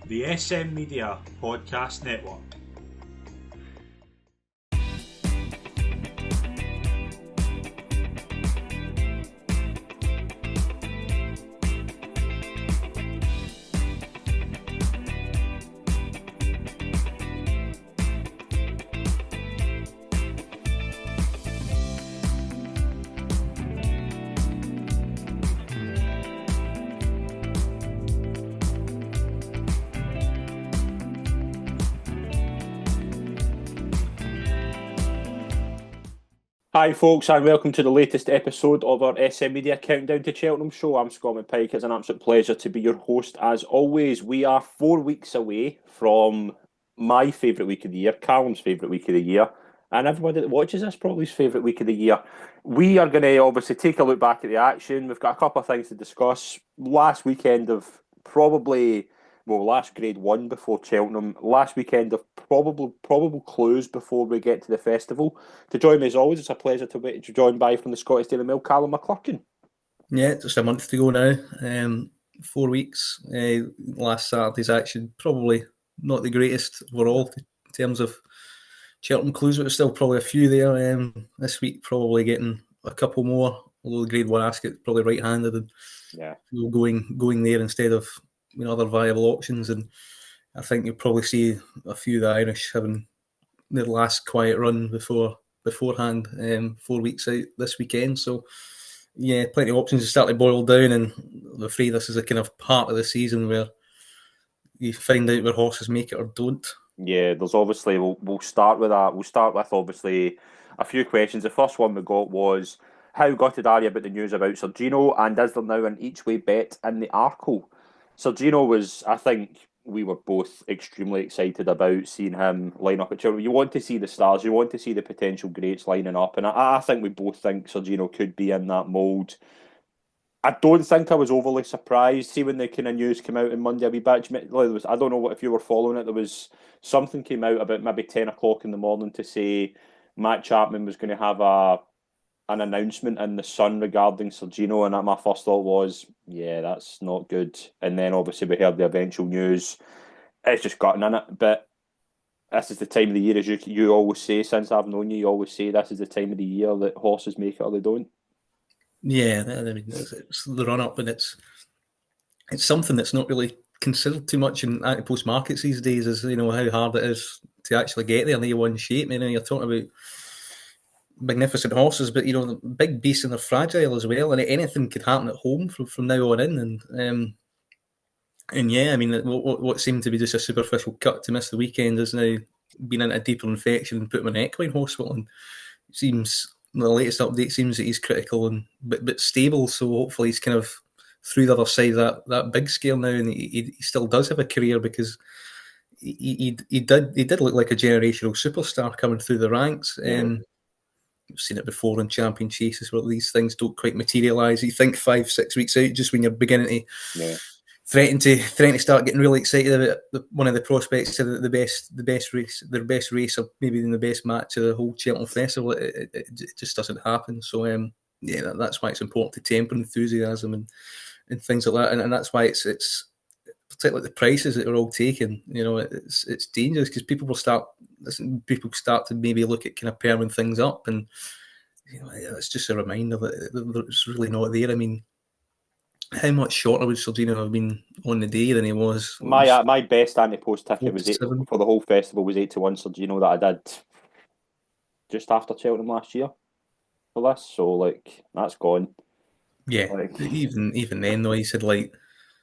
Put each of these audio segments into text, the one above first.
the SM Media Podcast Network. Hi folks, and welcome to the latest episode of our SM Media Countdown to Cheltenham show. I'm Scott Pike. It's an absolute pleasure to be your host as always. We are 4 weeks away from my favourite week of the year, Callum's favourite week of the year, and everybody that watches this probably's favourite week of the year. We are going to obviously take a look back at the action. We've got a couple of things to discuss. Last weekend of last Grade 1 before Cheltenham. Last weekend of probable clues before we get to the festival. To join me as always, it's a pleasure to join by from the Scottish Daily Mail, Callum McClurkin. Yeah, just a month to go now. 4 weeks. Last Saturday's action, probably not the greatest overall in terms of Cheltenham clues, but there's still probably a few there. This week, probably getting a couple more, although the Grade 1 Ascot probably right-handed and going there instead of other viable options. And I think you'll probably see a few of the Irish having their last quiet run beforehand, 4 weeks out this weekend. So, yeah, plenty of options to start to boil down, and I'm afraid this is a kind of part of the season where you find out where horses make it or don't. Yeah, there's obviously, we'll start with that. We'll start with obviously a few questions. The first one we got was, how gutted are you about the news about Sir Gino, and is there now an each-way bet in the Arkle? Sir Gino was, I think, we were both extremely excited about seeing him line up at Cheltenham. You want to see the stars, you want to see the potential greats lining up, and I think we both think Sir Gino could be in that mould. I don't think I was overly surprised. See, when the kind of news came out on Monday, a wee bit, I don't know if you were following it, there was something came out about maybe 10 o'clock in the morning to say Matt Chapman was going to have an announcement in the Sun regarding Sir Gino, and my first thought was, yeah, that's not good. And then obviously we heard the eventual news. It's just gotten in it. But this is the time of the year, as you always say, since I've known you, you always say this is the time of the year that horses make it or they don't. Yeah, I mean, it's the run-up, and it's something that's not really considered too much in Ante-Post markets these days, is how hard it is to actually get there in A1 shape. You're talking about magnificent horses, but the big beasts, and they're fragile as well, and anything could happen at home from now on in. And yeah, I mean, what seemed to be just a superficial cut to miss the weekend has now been into a deeper infection and put him in equine hospital. And it seems the latest update seems that he's critical and but stable. So hopefully he's kind of through the other side of that big scale now, and he still does have a career, because he did look like a generational superstar coming through the ranks. We've seen it before in champion chases where these things don't quite materialise. You think 5-6 weeks out, just when you're beginning to threaten to start getting really excited about one of the prospects to their best race, or maybe in the best match of the whole Cheltenham festival, it just doesn't happen. So that's why it's important to temper enthusiasm and things like that, and that's why it's particularly the prices that we're all taking. It's dangerous, because people start to maybe look at kind of firming things up, and it's just a reminder that it's really not there. I mean, how much shorter would Sergino have been on the day than he was? My best Ante-Post ticket was for the whole festival was 8-1 Sergino that I did just after Cheltenham last year for this. So that's gone. Yeah, even then though, he said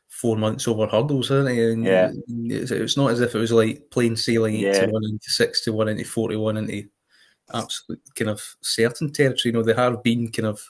4 months over hurdles, isn't he? And it's not as if it was like plain sailing 8-1 into 6-1 into 41 into absolute kind of certain territory. There have been kind of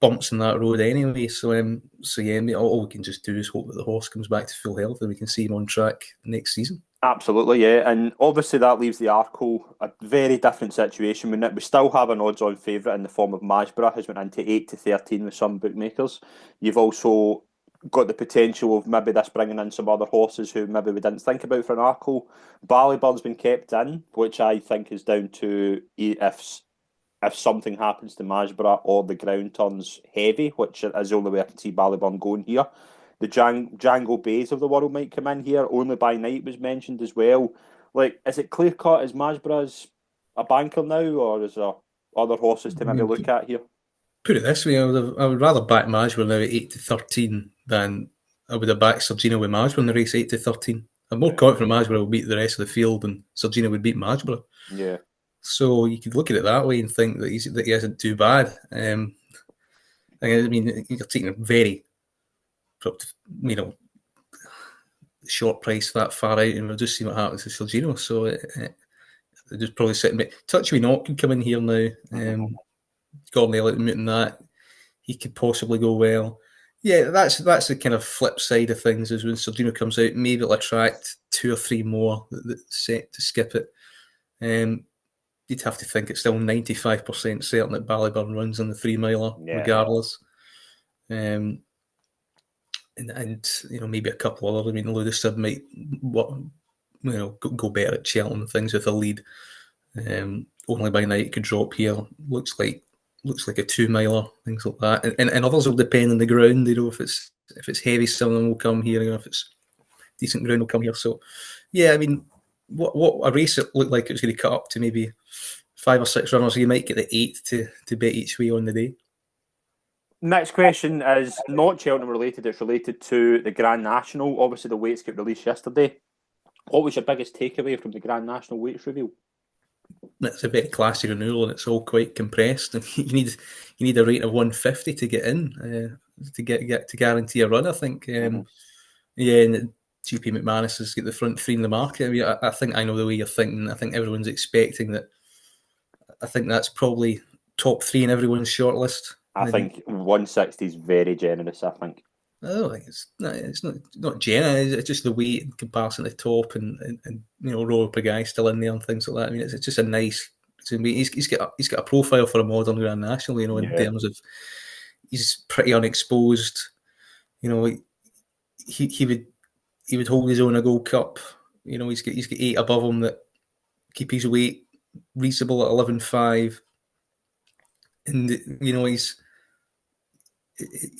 bumps in that road anyway. So yeah, all we can just do is hope that the horse comes back to full health and we can see him on track next season. Absolutely, yeah. And obviously that leaves the Arkle a very different situation. We still have an odds-on favourite in the form of Majborough, who's went into 8-13 with some bookmakers. You've also got the potential of maybe this bringing in some other horses who maybe we didn't think about for an Arkle. Ballyburn's been kept in, which I think is down to if something happens to Majborough or the ground turns heavy, which is the only way I can see Ballyburn going here. the Django Bays of the world might come in here. Only by Night was mentioned as well. Like, is it clear cut? Is Masborough's a banker now, or is there other horses to maybe look at here? Put it this way, I would rather back Masborough now at 8-13 than I would have backed Sergino with Masborough in the race 8-13. I'm more confident Masborough will beat the rest of the field than Sergino would beat Masborough. Yeah. So you could look at it that way and think that he isn't too bad. I mean, you're taking a very, short price that far out, and we'll just see what happens to Sergino. So they're just probably sitting. Touch Me Not could come in here now. Gordon Elliott muting that. He could possibly go well. Yeah, that's the kind of flip side of things. Is when Sergino comes out, maybe it'll attract 2 or 3 more that's set to skip it. You'd have to think it's still 95% certain that Ballyburn runs on the 3 miler regardless. And maybe a couple others. I mean, Ludestud might go better at Cheltenham things with a lead. Only by Night could drop here. Looks like a 2 miler, things like that. And others will depend on the ground. If it's heavy, some of them will come here. If it's decent ground, will come here. So yeah, I mean, what a race it looked like it was going to cut up to maybe 5 or 6 runners. You might get the 8 to bet each way on the day. Next question is not Cheltenham related. It's related to the Grand National. Obviously, the weights get released yesterday. What was your biggest takeaway from the Grand National weights reveal? It's a very classy renewal, and it's all quite compressed. And you need a rate of 150 to get in to guarantee a run. I think. And GP McManus has got the front 3 in the market. I mean, I think I know the way you're thinking. I think everyone's expecting that. I think that's probably top 3 in everyone's shortlist. I think 160 is very generous. I think. I don't think it's not generous. It's just the weight in comparison to the top, and row up a guy still in there and things like that. I mean, it's just a nice. He's got a profile for a modern Grand National. In terms of he's pretty unexposed. He would hold his own a Gold Cup. He's got 8 above him that keep his weight reasonable at 11.5, and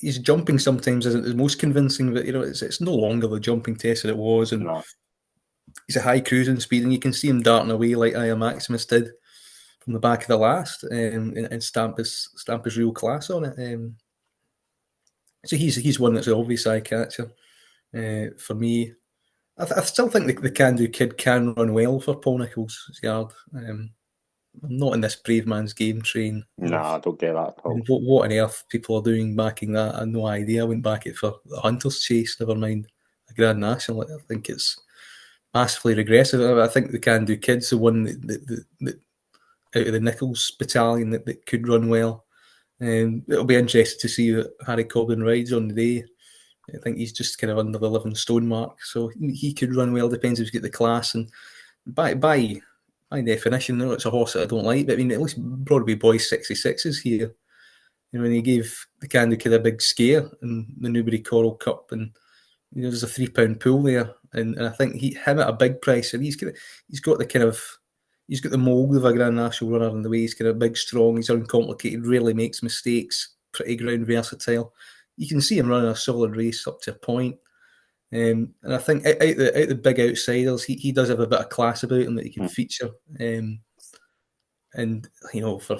his jumping sometimes isn't the most convincing, but it's no longer the jumping test that it was, and he's a high cruising speed, and you can see him darting away like Aya Maximus did from the back of the last, and stamp his real class on it. So he's one that's an obvious eye catcher for me. I still think the Can Do Kid can run well for Paul Nichols' yard. I'm not in this brave man's game train. I don't get that at all. What on earth people are doing backing that, I have no idea. I wouldn't back it for the Hunter's Chase, never mind a Grand National. I think it's massively regressive. I think the Can Do Kid's the one that out of the Nichols battalion that could run well. It'll be interesting to see that Harry Cobden rides on the day. I think he's just kind of under the 11 stone mark, so he could run well. Depends if he's got the class, and by definition, it's a horse that I don't like. But I mean, at least Broadway Boys 66s here. When he gave the Can Do Kid a big scare in the Newbury Coral Cup, and there's a £3 pool there, and I think him at a big price, and he's got the mould of a Grand National runner in the way he's kind of big, strong, he's uncomplicated, rarely makes mistakes, pretty ground versatile. You can see him running a solid race up to a point. And I think out the big outsiders, he does have a bit of class about him that he can feature. And for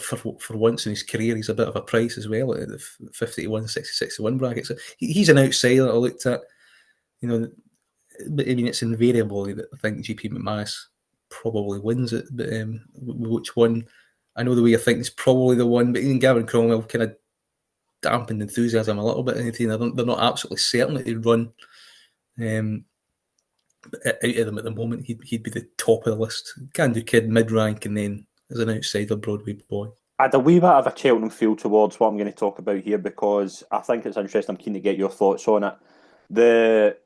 once in his career, he's a bit of a price as well at the 50 to 1, 66 to 1 bracket. So he's an outsider I looked at. But I mean, it's invariable that I think GP McManus probably wins it. But which one? I know the way I think is probably the one. But even Gavin Cromwell kind of dampened enthusiasm a little bit. They're not absolutely certain that he'd run. Out of them at the moment, he'd be the top of the list. Can Do Kid mid-rank, and then as an outsider, Broadway Boy. I had a wee bit of a Cheltenham feel towards what I'm going to talk about here, because I think it's interesting. I'm keen to get your thoughts on it. The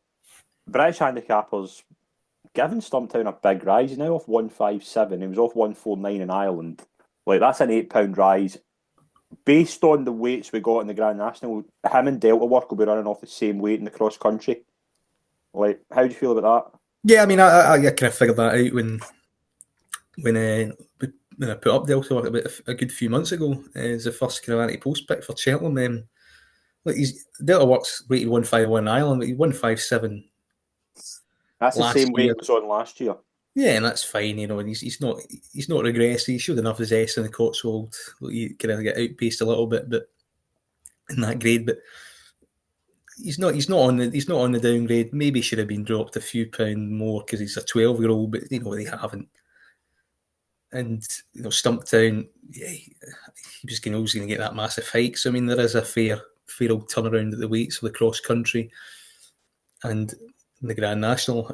British handicappers, given Stumptown a big rise. He's now off 157. He was off 149 in Ireland. Like, that's an £8 rise. Based on the weights we got in the Grand National, him and Delta Work will be running off the same weight in the cross country. Like, how do you feel about that? Yeah, I mean, I kind of figured that out when I put up Delta Work about a good few months ago as the first kind of Ante-Post pick for Cheltenham. Like Delta Works rated 151 Ireland, but he 157 That's the last same weight year. he was on last year. Yeah, and that's fine, you know. And he's not regressed. He showed enough zest in the Cotswold. He kind of get outpaced a little bit, but in that grade. But he's not on the downgrade. Maybe should have been dropped a few pound more because he's a 12-year-old. But you know they haven't. And you know Stumptown, yeah, he was going to get that massive hike. So I mean, there is a fair old turnaround at the weights for the cross country and the Grand National.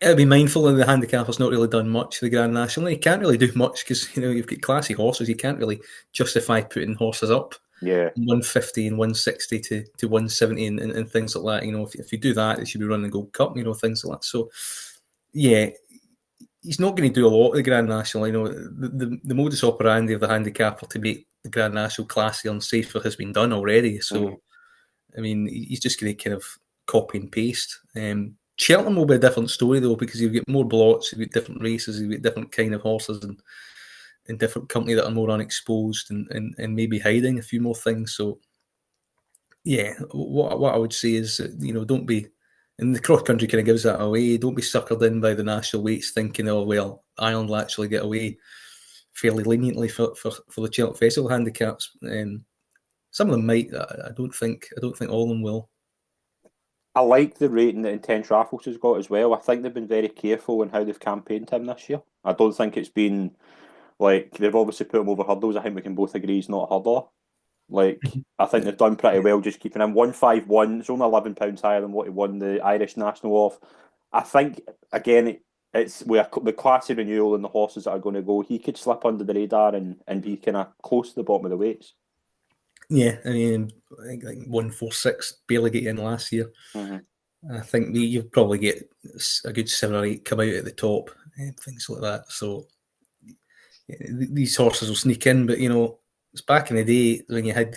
I'll be mindful of the handicapper's not really done much for the Grand National. You can't really do much because you know you've got classy horses. You can't really justify putting horses up. Yeah, 150 and 160 to 170 and things like that. You know, if you do that, they should be running the Gold Cup. You know, things like that. So, yeah, he's not going to do a lot of the Grand National. You know, the modus operandi of the handicapper to make the Grand National classier and safer has been done already. So, I mean, he's just going to kind of copy and paste. Cheltenham will be a different story though because you've got more blots, you've got different races, you've got different kind of horses and different company that are more unexposed and maybe hiding a few more things. So, yeah, what I would say is, you know, don't be, and the cross country kind of gives that away. Don't be suckered in by the national weights thinking, oh well, Ireland will actually get away fairly leniently for the Cheltenham Festival handicaps. Some of them might. I don't think all of them will. I like the rating that Intense Raffles has got as well. I think they've been very careful in how they've campaigned him this year. I don't think it's been like they've obviously put him over hurdles. I think we can both agree he's not a hurdler. Like I think they've done pretty well just keeping him 151. It's only £11 higher than what he won the Irish National off. I think again it's with the classy renewal and the horses that are going to go. He could slip under the radar and be kind of close to the bottom of the weights. Yeah, I mean, I think like 146 barely get in last year. I think you'll probably get a good 7 or 8 come out at the top and things like that. So yeah, these horses will sneak in, but you know, it's back in the day when you had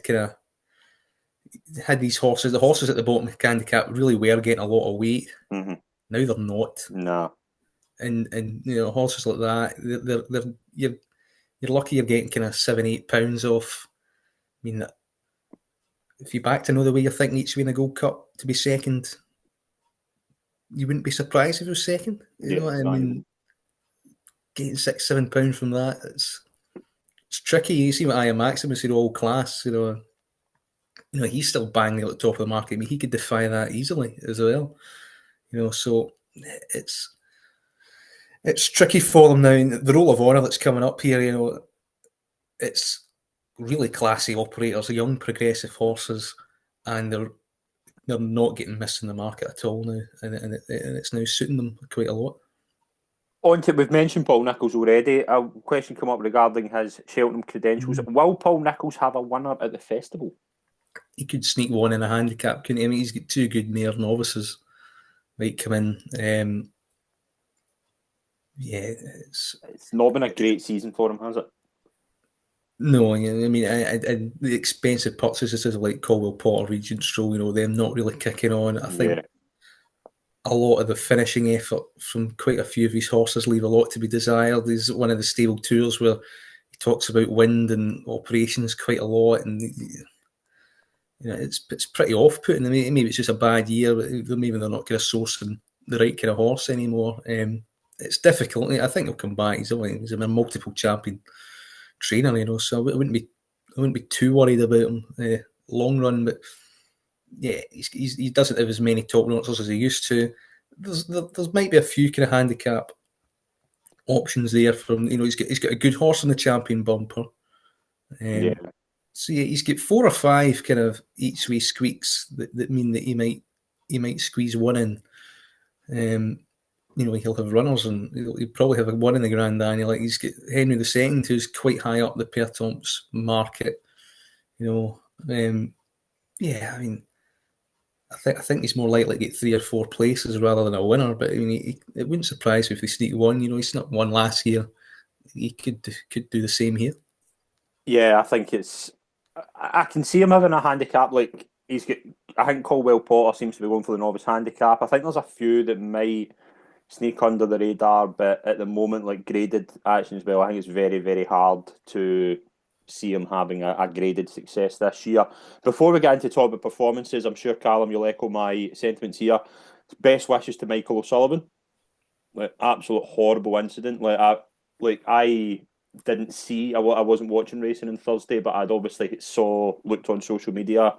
these horses. The horses at the bottom of the handicap really were getting a lot of weight. Now they're not. No. And you know, horses like that, you're lucky you're getting kind of £7-8 off. I mean, if you back to know the way you're thinking each way in the Gold Cup to be second, you wouldn't be surprised if it was second. You know what I mean? Getting £6-7 from that, it's tricky. You see what Ian Maximus said, all class, you know, he's still banging at the top of the market. I mean, he could defy that easily as well. You know, so it's tricky for them now. And the Roll of Honour that's coming up here, you know, it's really classy operators, young progressive horses, and they're not getting missed in the market at all now, and it's now suiting them quite a lot. We've mentioned Paul Nichols already. A question come up regarding his Cheltenham credentials. Will Paul Nichols have a winner at the festival? He could sneak one in a handicap, couldn't he? I mean, he's got 2 good mare novices might come in. Yeah, it's not been a great season for him, has it? No, I mean, the expensive purchases like Caldwell Potter, Regent Stroll, you know, them not really kicking on. I think a lot of the finishing effort from quite a few of his horses leave a lot to be desired. There's one of the stable tours where he talks about wind and operations quite a lot, and you know, it's pretty off-putting. I mean, maybe it's just a bad year, but maybe they're not kind of sourcing the right kind of horse anymore. It's difficult. I think he'll come back. He's a multiple champion trainer, you know, so I wouldn't be too worried about him long run. But yeah, he doesn't have as many top notchers as he used to. There's might be a few kind of handicap options there from, you know, he's got a good horse in the champion bumper. So yeah, he's got 4 or 5 kind of each way squeaks that mean that he might squeeze one in. You know, he'll have runners and he'll probably have one in the Grand Annual. Like he's got Henry II, who's quite high up the Pertomps market. You know, yeah, I mean, I think he's more likely to get 3 or 4 places rather than a winner. But I mean, it wouldn't surprise me if he sneak one. You know, he's not won last year. He could do the same here. Yeah, I think I can see him having a handicap. Like he's got. I think Caldwell Potter seems to be going for the novice handicap. I think there's a few that might sneak under the radar, but at the moment, like graded actions, well, I think it's very, very hard to see him having a graded success this year. Before we get into talk about performances, I'm sure, Callum, you'll echo my sentiments here. Best wishes to Michael O'Sullivan. Like, absolute horrible incident. I didn't see. I wasn't watching racing on Thursday, but I'd obviously looked on social media,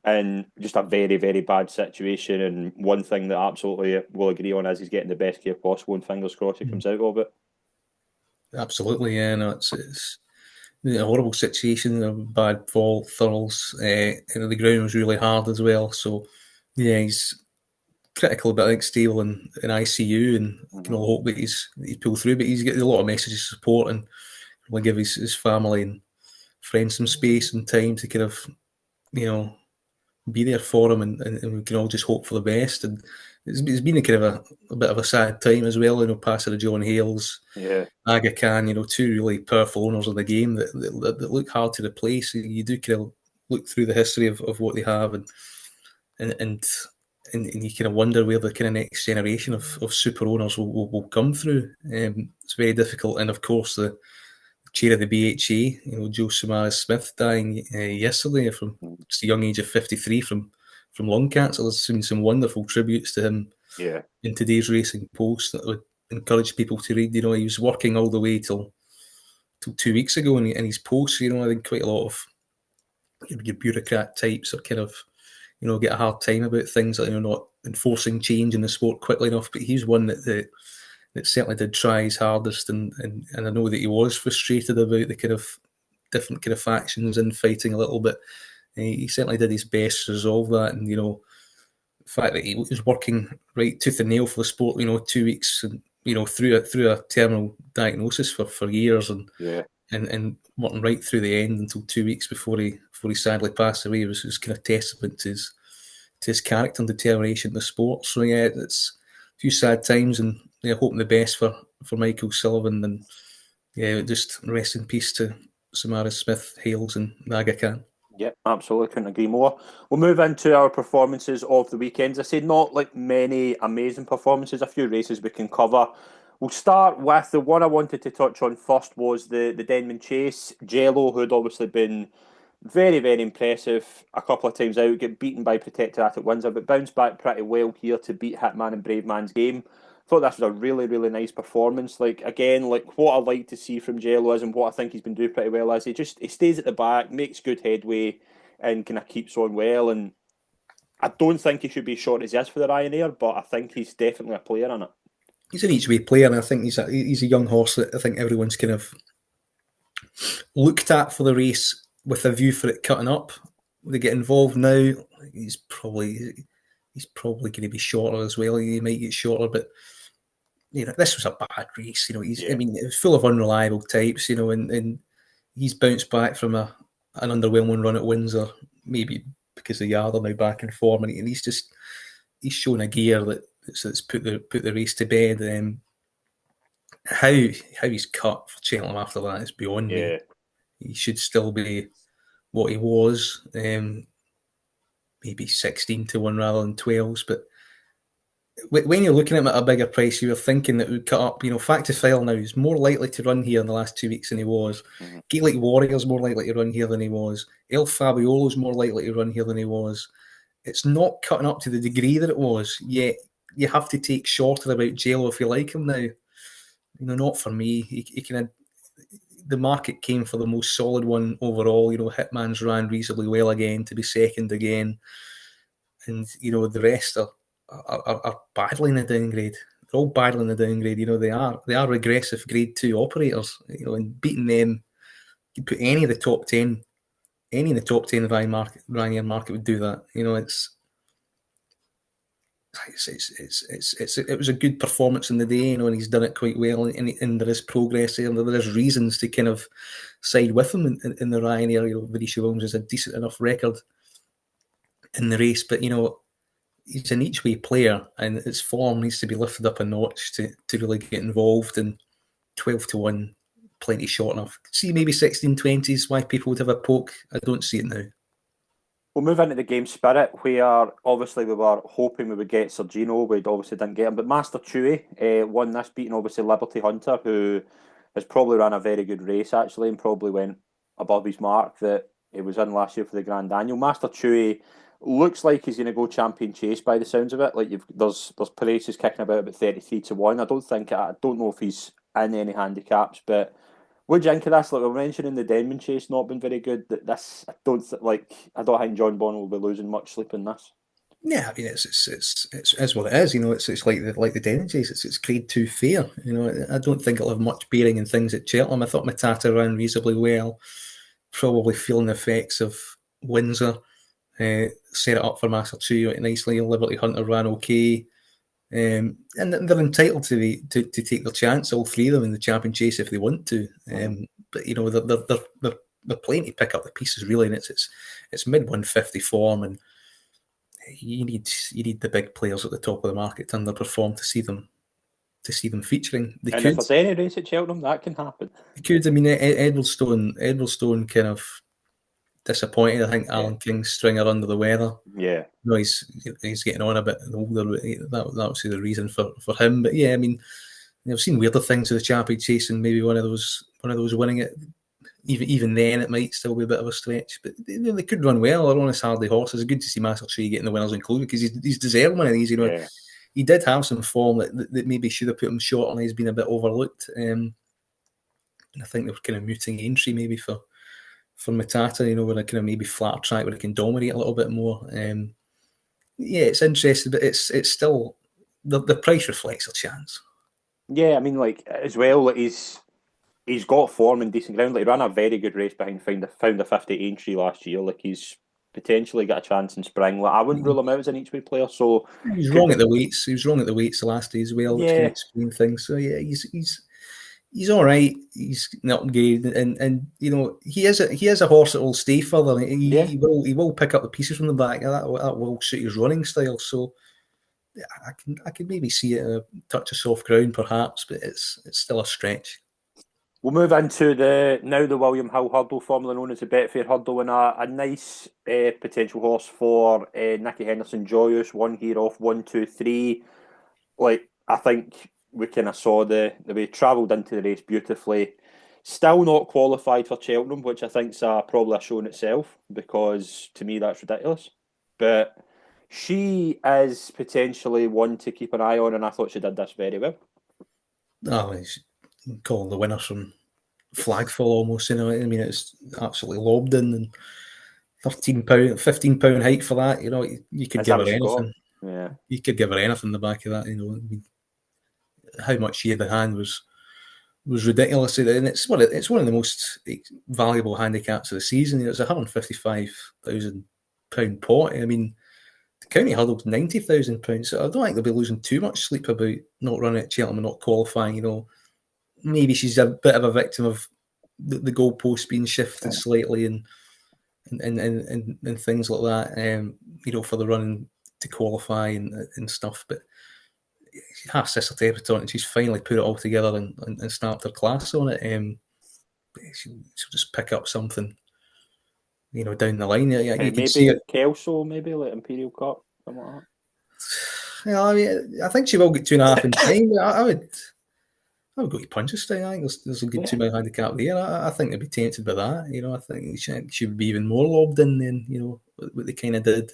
and just a very, very bad situation. And one thing that I absolutely will agree on is he's getting the best care possible, and fingers crossed he comes out of it. Absolutely, yeah. No, it's a horrible situation, a bad fall, thurls. The ground was really hard as well. So, yeah, he's critical, but I think stable in ICU, and can all hope that he's pulled through. But he's getting a lot of messages of support, and will give his family and friends some space and time to kind of, be there for him, and we can all just hope for the best. And it's been a kind of a bit of a sad time as well, passing of John Hales, Aga Khan, two really powerful owners of the game that look hard to replace. You do kind of look through the history of what they have, and you kind of wonder where the kind of next generation of super owners will come through. It's very difficult, and of course the chair of the BHA, Joe Samaras-Smith, dying yesterday from just a young age of 53 from lung cancer. There's been some wonderful tributes to him in today's Racing Post that would encourage people to read. He was working all the way till 2 weeks ago, and his posts, I think quite a lot of your bureaucrat types are kind of, get a hard time about things like not enforcing change in the sport quickly enough. But he's one that certainly did try his hardest, and I know that he was frustrated about the kind of different kind of factions and fighting a little bit. He certainly did his best to resolve that, and the fact that he was working right tooth and nail for the sport, 2 weeks, and through a terminal diagnosis for years, and working right through the end until 2 weeks before he sadly passed away was kind of testament to his character and determination in the sport. So yeah, it's a few sad times, and hoping the best for Michael Sullivan, and just rest in peace to Samaras-Smith, Hales, and Aga Khan. Yeah, absolutely, couldn't agree more. We'll move into our performances of the weekend. As I said, not like many amazing performances, a few races we can cover. We'll start with the one I wanted to touch on first was the Denman Chase. Jello, who had obviously been very, very impressive a couple of times out, get beaten by Protectorat at Windsor, but bounced back pretty well here to beat Hitman and Brave Man's Game. Thought this was a really, really nice performance. What I like to see from Jello is, and what I think he's been doing pretty well, is he stays at the back, makes good headway, and kind of keeps on well. And I don't think he should be short as he is for the Ryanair, but I think he's definitely a player in it. He's an each-way player, and I think he's a young horse that I think everyone's kind of looked at for the race with a view for it cutting up. They get involved now. He's probably going to be shorter as well. He might get shorter, but this was a bad race. I mean, it was full of unreliable types. And he's bounced back from an underwhelming run at Windsor, maybe because the Yard are now back in form, and he's shown a gear that's put the race to bed. How he's cut for Cheltenham after that is beyond me. He should still be what he was, maybe 16-1 rather than 12s. But when you're looking at him at a bigger price, you were thinking that it would cut up. Factifile now is more likely to run here in the last 2 weeks than he was. Gaelic Warrior's more likely to run here than he was. El Fabiolo's more likely to run here than he was. It's not cutting up to the degree that it was, yet you have to take shorter about Jello if you like him now. Not for me. He kind of, the market came for the most solid one overall. Hitman's ran reasonably well again to be second again, and the rest are battling the downgrade. They're all battling the downgrade. They are regressive Grade 2 operators. And beating them, you put any in the top 10 of the Ryanair market would do that. It was a good performance in the day, and he's done it quite well, and there is progress there, and there is reasons to kind of side with him in the Ryanair. Venetia Williams has a decent enough record in the race, but he's an each way player, and his form needs to be lifted up a notch to really get involved. And 12-1, plenty short enough. See, maybe 16-20s, why people would have a poke. I don't see it now. We'll move into the game spirit, where obviously we were hoping we would get Sir Gino. We obviously didn't get him, but Master Chewy won this, beating obviously Liberty Hunter, who has probably ran a very good race actually, and probably went above his mark that he was in last year for the Grand Annual. Master Chewy looks like he's going to go champion chase by the sounds of it. Like there's prices kicking about 33-1. I don't know if he's in any handicaps, but what do you think of this? Like we're mentioning the Denman chase not been very good. That this I don't think John Bonn will be losing much sleep in this. Yeah, I mean it's what it is. It's like the Denman chase. It's Grade 2 fair. I don't think it'll have much bearing in things at Cheltenham. I thought Matata ran reasonably well. Probably feeling the effects of Windsor. Set it up for Master 2 nicely. Liberty Hunter ran okay. And they're entitled to take their chance, all three of them, in the champion chase if they want to. But they're playing to pick up the pieces really, and it's mid 150 form, and you need the big players at the top of the market to underperform to see them featuring. If there's any race at Cheltenham, that can happen. They could. I mean, Edwardstone kind of disappointed. I think Alan King's stringer under the weather. Yeah. No, he's getting on a bit older. That was the reason for him. But yeah, I mean, I've seen weirder things with the champion chase, and maybe one of those winning it. Even then, it might still be a bit of a stretch. But they could run well. They're honest, hardy horses. It's good to see Master Tree getting the winners included because he's deserved one of these. He did have some form that maybe should have put him short on. He's been a bit overlooked. And I think they were kind of muting entry maybe for Matata, where I kind of maybe flatter track where he can dominate a little bit more. Yeah, it's interesting, but it's still the price reflects a chance. Yeah, I mean, like as well, like he's got form and decent ground. Like he ran a very good race behind found a 50 entry last year. Like he's potentially got a chance in spring. Like I wouldn't rule him out as an each way player. So he was wrong at the weights. He was wrong at the weights the last day as well, which can explain things. So yeah, he's all right. He's not great, and he is a horse that will stay further. He will pick up the pieces from the back. That will suit his running style. So yeah, I can maybe see it a touch of soft ground perhaps, but it's still a stretch. We'll move into the William Hill Hurdle, formerly known as the Betfair Hurdle, and a nice potential horse for Nicky Henderson Joyous. Won here off 1, 2, 3. Like I think we kind of saw the way he travelled into the race beautifully. Still not qualified for Cheltenham, which I think's probably a show in itself, because to me that's ridiculous. But she is potentially one to keep an eye on, and I thought she did this very well. Oh, he's calling the winners from Flagfall almost. I mean, it's absolutely lobbed in, and £13, £15 hike for that. You could give her anything. Yeah, you could give her anything in the back of that. I mean, how much she had the hand was ridiculous, and it's one of the most valuable handicaps of the season. It's £155,000 pot. I mean, the county hurdle's £90,000, so I don't think they'll be losing too much sleep about not running at Cheltenham and not qualifying. Maybe she's a bit of a victim of the goalpost being shifted slightly and things like that. For the running to qualify and stuff, but she has Sister Tepeton, and she's finally put it all together and snapped her class on it. She'll just pick up something, down the line. You maybe can see it. Kelso, maybe like Imperial Cup, something like that. Yeah, I mean, I think she will get 2.5 in time. I would go to Punchestown. I think there's a good 2 mile handicap there. I think they'd be tempted by that. I think she would be even more lobbed in then. What they kind of did.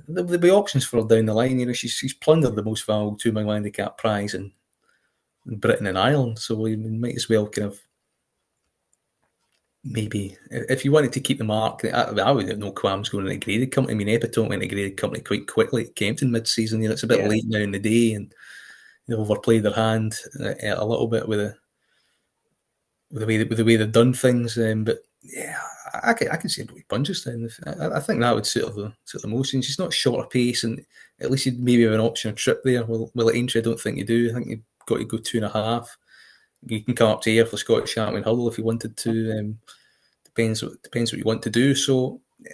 There'll be options for her down the line. She's plundered the most valuable 2 mile handicap prize in Britain and Ireland, so we might as well kind of maybe, if you wanted to keep the mark, I would have no qualms going into graded company. I mean, Epitome went into graded company quite quickly at Kempton mid-season. It's a bit late now in the day, and they've overplayed their hand a little bit with the way they've done things. But yeah, I can see it punches down. I think that would suit the most. And she's not short of pace, and at least you'd maybe have an option of trip there. Well, at Aintree, I don't think you do. I think you've got to go 2.5. You can come up to here for Scottish Champion Hurdle if you wanted to. Depends what you want to do. So yeah,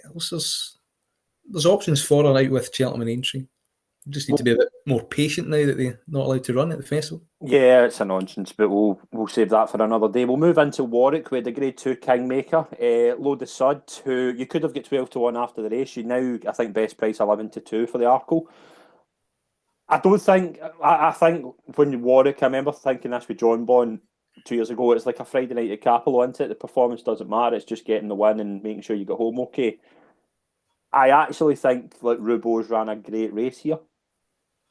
there's options for her out with Cheltenham and Aintree. You just need to be a bit more patient now that they're not allowed to run at the festival. Yeah, it's a nonsense, but we'll save that for another day. We'll move into Warwick with the Grade 2 Kingmaker, Load of Sud, who you could have got 12-1 after the race. You now, I think, best price 11-2 for the Arkle. I think when Warwick, I remember thinking this with John Bonn, 2 years ago. It's like a Friday night at Capello, isn't it? The performance doesn't matter. It's just getting the win and making sure you get home okay. I actually think like Rubo's ran a great race here,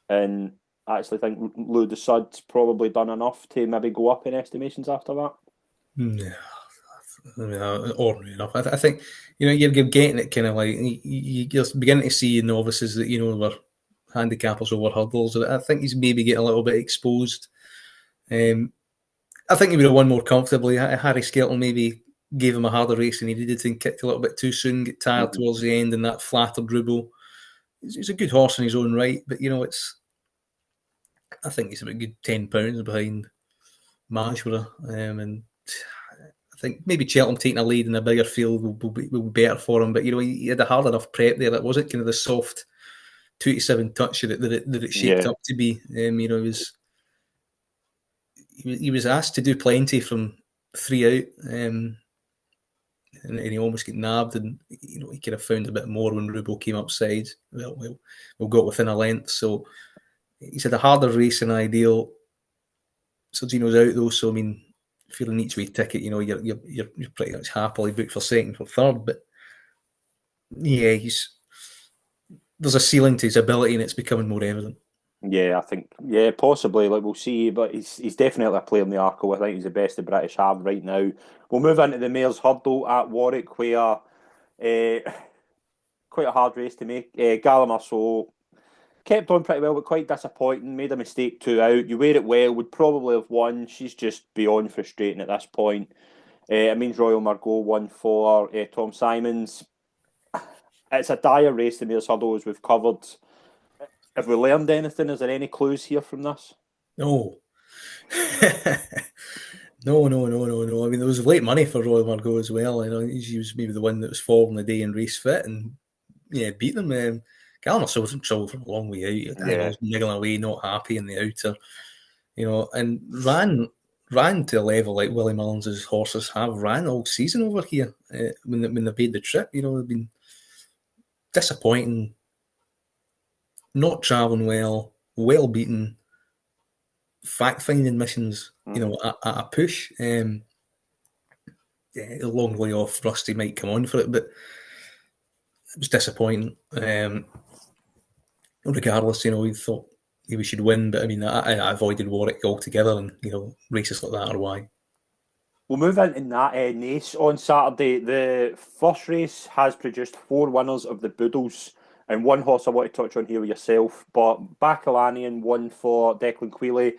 and I actually think Lou de Sud's probably done enough to maybe go up in estimations after that. Yeah, I mean, ordinary enough. I think you're getting it kind of like you're beginning to see novices that were handicappers over hurdles. I think he's maybe getting a little bit exposed. I think he would have won more comfortably. Harry Skelton maybe gave him a harder race than he needed and kicked a little bit too soon, get tired towards the end, and that flattered Rubo. He's a good horse in his own right, but I think he's about good £10 behind Majborough, and I think maybe Cheltenham taking a lead in a bigger field will be better for him. But he had a hard enough prep there. That wasn't kind of the soft 2-7 touch that it shaped up to be. He was asked to do plenty from 3 out, and he almost got nabbed. And he could have found a bit more when Rubo came upside. Well, got within a length. So he's had a harder race than ideal. Sergino's out though, so I mean, if you're an each way ticket, you're pretty much happily booked for second or third. But yeah, there's a ceiling to his ability, and it's becoming more evident. Yeah, I think possibly. Like we'll see, but he's definitely a player in the Arkle. I think he's the best the British have right now. We'll move into the Mayor's Hurdle at Warwick, where quite a hard race to make. Gallimer kept on pretty well, but quite disappointing. Made a mistake 2 out. You wear it well, would probably have won. She's just beyond frustrating at this point. It means Royal Margot won for Tom Simons. It's a dire race, the Mayor's Hurdle, as we've covered. Have we learned anything? Is there any clues here from this? No. No. I mean, there was late money for Royal Margot as well. He was maybe the one that was following the day in race fit and beat them. Gallimer was in trouble from a long way out. He was niggling away, not happy in the outer, and ran to a level like Willie Mullins' horses have ran all season over here when they made the trip. They've been disappointing, not travelling well beaten, fact-finding missions, at a push. A long way off, Rusty might come on for it, but it was disappointing. Regardless, we thought we should win, but I mean, I avoided Warwick altogether, and races like that are why. We'll move into that Nace on Saturday. The first race has produced 4 winners of the Boodles, and one horse I want to touch on here with yourself, but Bacalanian won for Declan Quealy,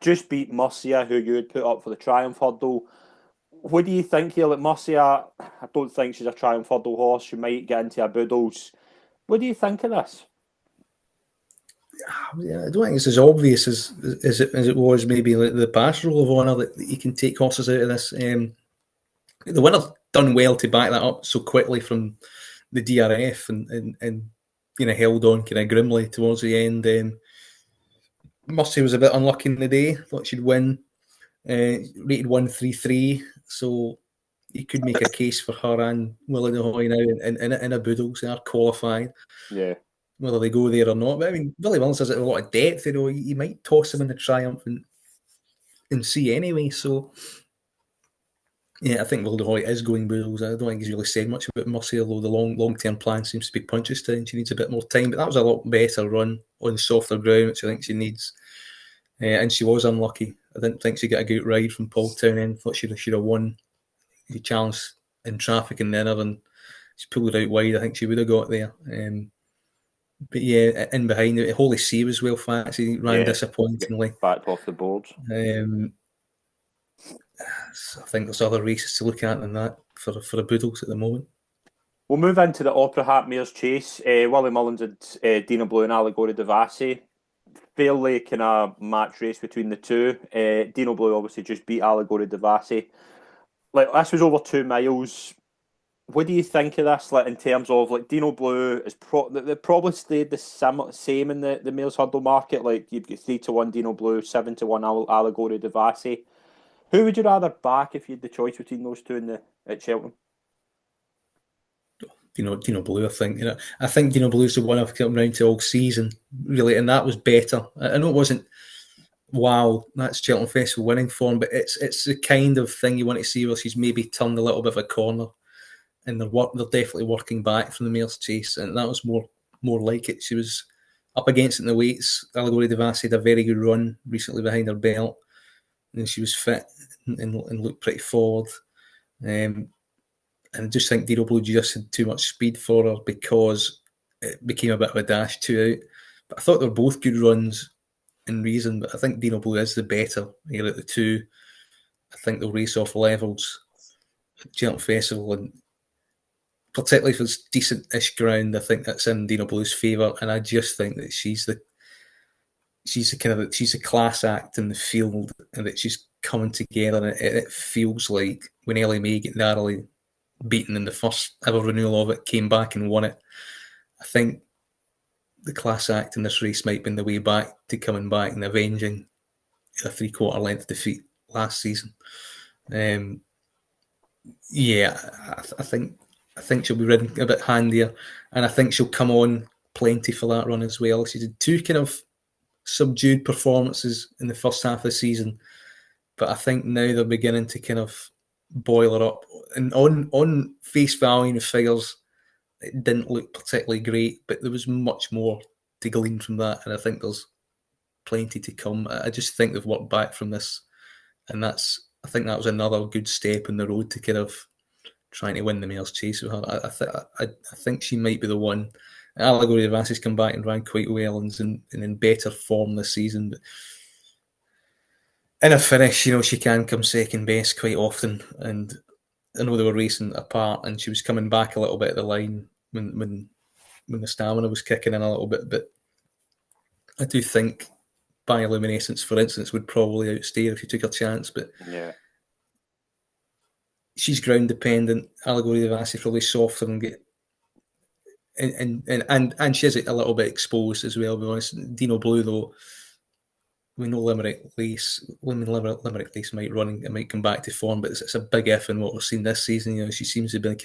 just beat Murcia, who you had put up for the Triumph Hurdle. What do you think here? Like Murcia, I don't think she's a Triumph Hurdle horse. She might get into a Boodles. What do you think of this? Yeah, I don't think it's as obvious as it was maybe like the past Rule of Honour that you can take horses out of this. The winner done well to back that up so quickly from the DRF and held on kind of grimly towards the end. Murcia was a bit unlucky in the day. Thought she'd win. Rated 133, so you could make a case for her and Willie de Hoy now in a Boodles. They are qualified. Yeah. Whether they go there or not. But I mean, Willie Mullins has a lot of depth. You might toss him in the Triumph and see anyway. So, yeah, I think Willie de Hoy is going Boodles. I don't think he's really said much about Murcia, although the long-term plan seems to be Punchestown. She needs a bit more time. But that was a lot better run on softer ground, which I think she needs. And she was unlucky. I didn't think she got a good ride from Paul Townend. Thought she should have won. He challenged in traffic in the inner and she pulled it out wide. I think she would have got there. But yeah, in behind it, Holy See was well fancy, ran disappointingly. Backed off the board. So I think there's other races to look at than that for the Boodles at the moment. We'll move into the Opera Hat Mares Chase. Willie Mullins and Dino Blue and Allegory de Vassy. Fairly kind of match race between the two. Dino Blue obviously just beat Allegory de Vassy. Like, this was over 2 miles. What do you think of this? Like, in terms of like Dino Blue is they probably stayed the same in the Mares Hurdle market. Like you've got 3-1 Dino Blue, 7-1 Allegory de Vassy. Who would you rather back if you had the choice between those two at Cheltenham? Dino Blue, I think. I think Dino Blue's the one I've come round to all season, really, and that was better. I know it wasn't wow, that's Cheltenham Festival winning form, but it's the kind of thing you want to see where she's maybe turned a little bit of a corner, and they're definitely working back from the mare's chase, and that was more like it. She was up against it in the weights. Allegory Devassi had a very good run recently behind her belt, and she was fit and looked pretty forward. And I just think Dino Blue just had too much speed for her because it became a bit of a dash two out. But I thought they were both good runs in reason, but I think Dino Blue is the better here at the two. I think they'll race off levels at Cheltenham Festival, and particularly if it's decent-ish ground, I think that's in Dino Blue's favour. And I just think that she's the class act in the field, and that she's coming together. And it feels like when Ellie May get narrowly beaten in the first ever renewal of it, came back and won it. I think the class act in this race might be the way back to coming back and avenging a 3/4 length defeat last season. I think she'll be ridden a bit handier, and I think she'll come on plenty for that run as well. She did two kind of subdued performances in the first half of the season, but I think now they're beginning to kind of boil her up. And on face value and figures, it didn't look particularly great, but there was much more to glean from that, and I think there's plenty to come. I just think they've worked back from this, and I think that was another good step in the road to kind of trying to win the mare's chase with her. I think she might be the one. Allegory Devassi's come back and ran quite well and in better form this season, but in a finish, she can come second best quite often, and I know they were racing apart, and she was coming back a little bit at the line when the stamina was kicking in a little bit. But I do think Bioluminescence, for instance, would probably outstay her if you took a chance. But yeah, she's ground dependent. Allegory Devassi probably softer and get. And she is a little bit exposed as well. To be honest, Dino Blue though, we know Limerick Lace might run and might come back to form, but it's a big if in what we've seen this season. She seems to be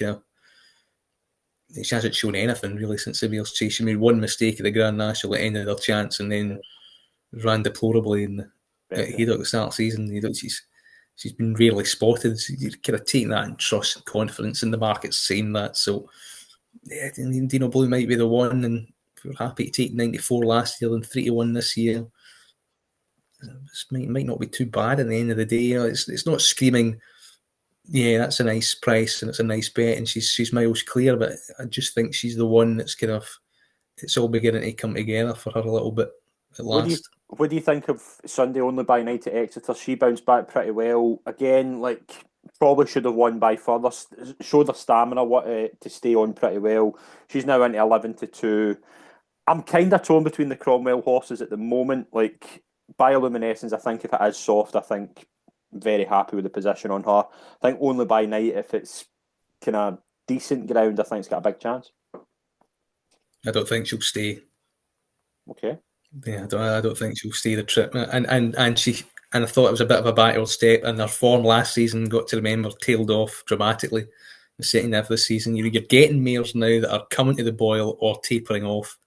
she hasn't shown anything really since the Mare's Chase. She made one mistake at the Grand National that ended her chance, and then ran deplorably in Haydock at the start of the season. She's been rarely spotted. So you're kind of taking that in trust and confidence, and the market's saying that. So yeah, Dino Blue might be the one, and if we're happy to take 94 last year and 3-1 this year, this might not be too bad at the end of the day. It's not screaming, yeah, that's a nice price and it's a nice bet and she's miles clear, but I just think she's the one that's kind of, it's all beginning to come together for her a little bit at last. What do you think of Sunday only by night at Exeter? She bounced back pretty well. Again, probably should have won by further. Showed her stamina to stay on pretty well. She's now into 11-2. I'm kind of torn between the Cromwell horses at the moment. Bioluminescence, I think if it is soft, I think very happy with the position on her. I think only by night, if it's kind of decent ground, I think it's got a big chance. I don't think she'll stay. Okay. Yeah, I don't think she'll stay the trip. And I thought it was a bit of a backward step, and their form last season, got to remember, tailed off dramatically the second half of the season. You're getting mares now that are coming to the boil or tapering off.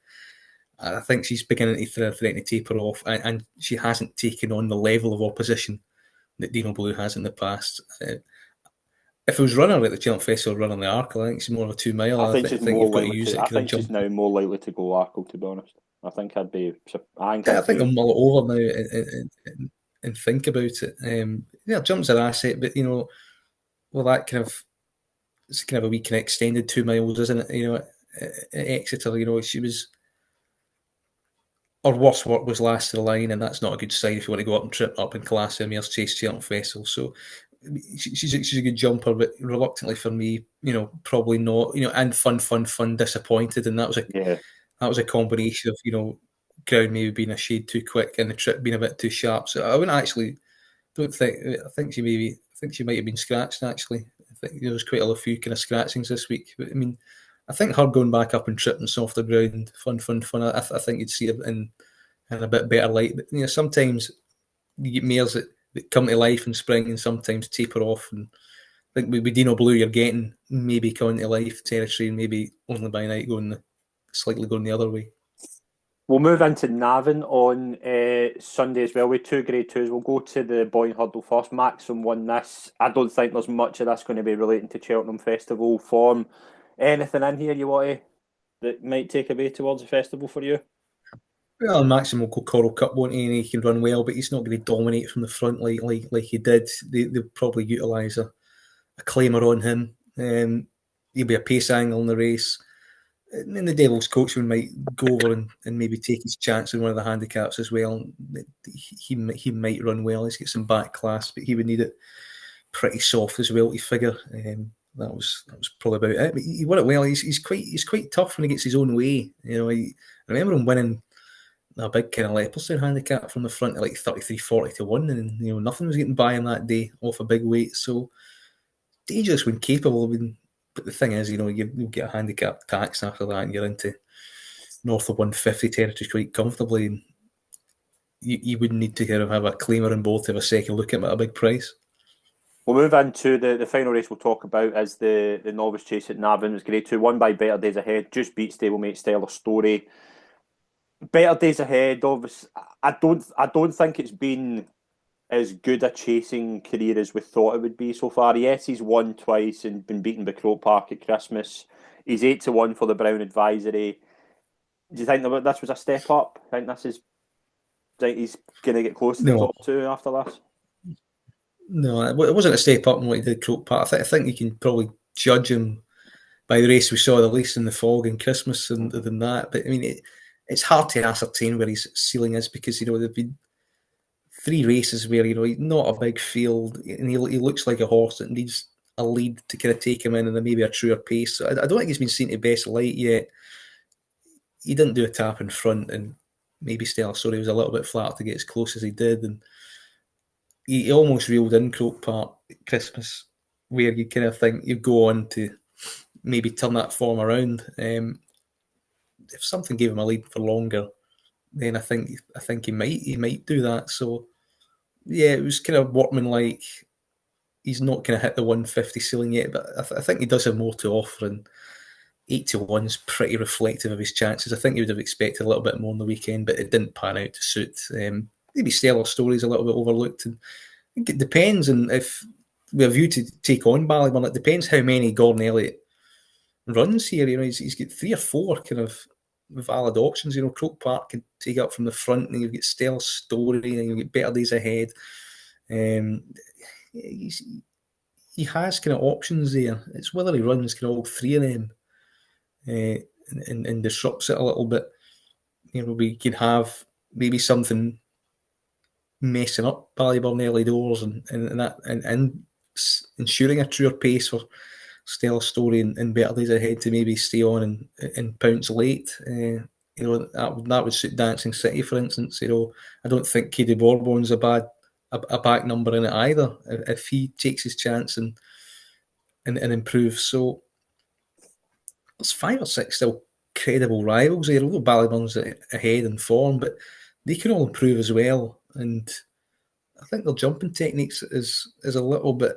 I think she's beginning to threaten to taper off, and she hasn't taken on the level of opposition that Dino Blue has in the past. If it was runner like the Cheltenham Festival running the Arkle, I think she's more of a 2 mile. I think she's more likely to. I think she's now more likely to go Arkle, to be honest. I think I'd be. I think they'll mull it over now and think about it. Jump's an asset, but that kind of, it's kind of a wee kind of extended 2 miles, isn't it? At Exeter, she was. Her worst work was last to the line, and that's not a good sign if you want to go up and trip up in class in Mare's Chase Cheltenham Festival. So she's a good jumper, but reluctantly for me, probably not. And fun, disappointed, and that was a combination of ground maybe being a shade too quick and the trip being a bit too sharp. So I wouldn't actually. I think she might have been scratched actually. I think there was quite a few kind of scratchings this week. But I mean, I think her going back up and tripping softer ground, fun. I think you'd see it in a bit better light. But sometimes you get mares that come to life in spring and sometimes taper off. And I think with Dino Blue, you're getting maybe coming to life territory, and maybe only by night slightly going the other way. We'll move into Naven on Sunday as well with 2 Grade 2s. We'll go to the Boyne Hurdle first. Maxim won this. I don't think there's much of this going to be relating to Cheltenham Festival form. Anything in here you want to that might take away towards the festival for you? Well, Maxim will go Coral Cup, won't he? And he can run well, but he's not going to dominate from the front like he did. They'll probably utilise a claimer on him. He'll be a pace angle in the race. And then the Devil's coachman might go over and maybe take his chance in one of the handicaps as well. He might run well. He's got some back class, but he would need it pretty soft as well to figure. That was probably about it. But he won it well. He's quite tough when he gets his own way. I remember him winning a big kind of Leopardstown handicap from the front at like 33-40 to 1, and nothing was getting by him that day off a big weight. So dangerous when capable. But the thing is, you'll get a handicap tax after that, and you're into north of 150 territory quite comfortably. And you wouldn't need to kind of have a claimer in both to have a second look at him at a big price. We'll move into the final race we'll talk about is the novice chase at Naven. It was Grade 2, won by Better Days Ahead. Just beat stablemate Stellar Story. Better Days Ahead, obviously. I don't think it's been as good a chasing career as we thought it would be so far. Yes, he's won twice and been beaten by Croke Park at Christmas. He's 8-1 for the Brown Advisory. Do you think that this was a step up? I think he's going to get close to the top two after this? No, it wasn't a step up in what he did Croke Park. I think you can probably judge him by the race we saw, the least in the fog and Christmas and than that. But I mean, it's hard to ascertain where his ceiling is because there've been 3 races where he's not a big field and he looks like a horse that needs a lead to kind of take him in and then maybe a truer pace. So I don't think he's been seen to best light yet. He didn't do a tap in front, and maybe Stellar Story was a little bit flat to get as close as he did, and he almost reeled in Croke Park at Christmas, where you kind of think you go on to maybe turn that form around. If something gave him a lead for longer, then I think he might do that. So yeah, it was kind of workmanlike. He's not going to hit the 150 ceiling yet, but I think he does have more to offer, and 8-1 is pretty reflective of his chances. I think he would have expected a little bit more on the weekend, but it didn't pan out to suit. Maybe Stellar Story is a little bit overlooked, and I think it depends on if we have you to take on Ballyburn. It depends how many Gordon Elliott runs here. He's got 3 or 4 kind of valid options. Croke Park can take up from the front, and you've got Stellar Story, and you've got Better Days Ahead. He has kind of options there. It's whether he runs kind of all 3 of them and disrupts it a little bit. We can have maybe something messing up Ballyburn early doors and ensuring a truer pace for Stellar Story and Better Days Ahead to maybe stay on and pounce late. That would suit Dancing City, for instance. I don't think Katie Bourbon's a back number in it either if he takes his chance and improves. So there's 5 or 6 still credible rivals here. Although Ballyburn's ahead in form, but they can all improve as well. And I think their jumping techniques is a little bit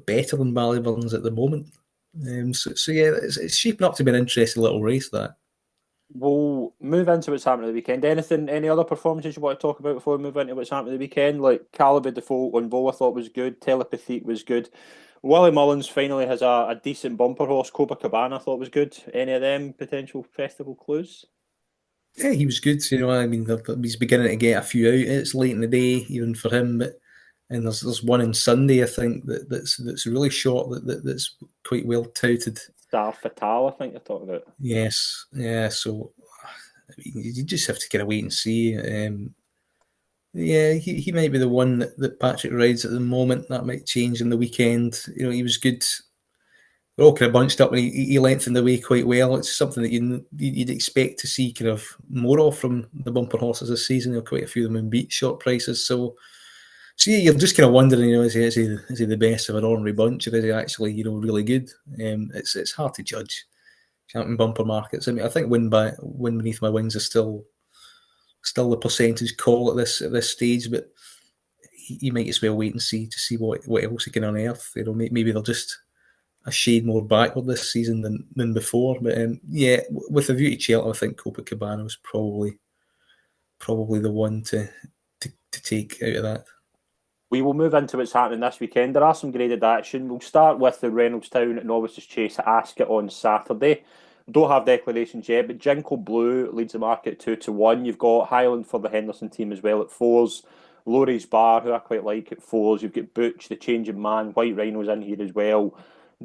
better than Ballyburn's at the moment. So yeah, it's shaping up to be an interesting little race. That we'll move into what's happening at the weekend. Any other performances you want to talk about before we move into what's happening at the weekend? Like Calibre Default on Bow, I thought was good. Telepathique was good. Willie Mullins finally has a decent bumper horse. Copacabana I thought was good. Any of them potential festival clues? Yeah, he was good. I mean, he's beginning to get a few out. It's late in the day, even for him. And there's one on Sunday, I think, that's really short. That's quite well touted. Star Fatale, I think you're talking about. Yes, yeah. So I mean, you just have to kind of wait and see. Yeah, he might be the one that Patrick rides at the moment. That might change in the weekend. He was good. We're all kind of bunched up, and he lengthened the way quite well. It's something that you'd expect to see kind of more of from the bumper horses this season. Quite a few of them in beat short prices. So yeah, you're just kind of wondering, is he the best of an ordinary bunch, or is he actually, really good? It's hard to judge champion bumper markets. I mean, I think Win Beneath My Wings is still the percentage call at this stage, but you might as well wait and see to see what else he can unearth. Maybe they'll just a shade more backward this season than before. But yeah, with a view to Cheltenham, I think Copacabana was probably the one to take out of that. We will move into what's happening this weekend. There are some graded action. We'll start with the Reynoldstown at Novices Chase at Ascot on Saturday. Don't have declarations yet, but Jinko Blue leads the market 2-1. You've got Highland for the Henderson team as well at 4s. Laurie's Bar, who I quite like, at 4s. You've got Butch, the changing man. White Rhino's in here as well.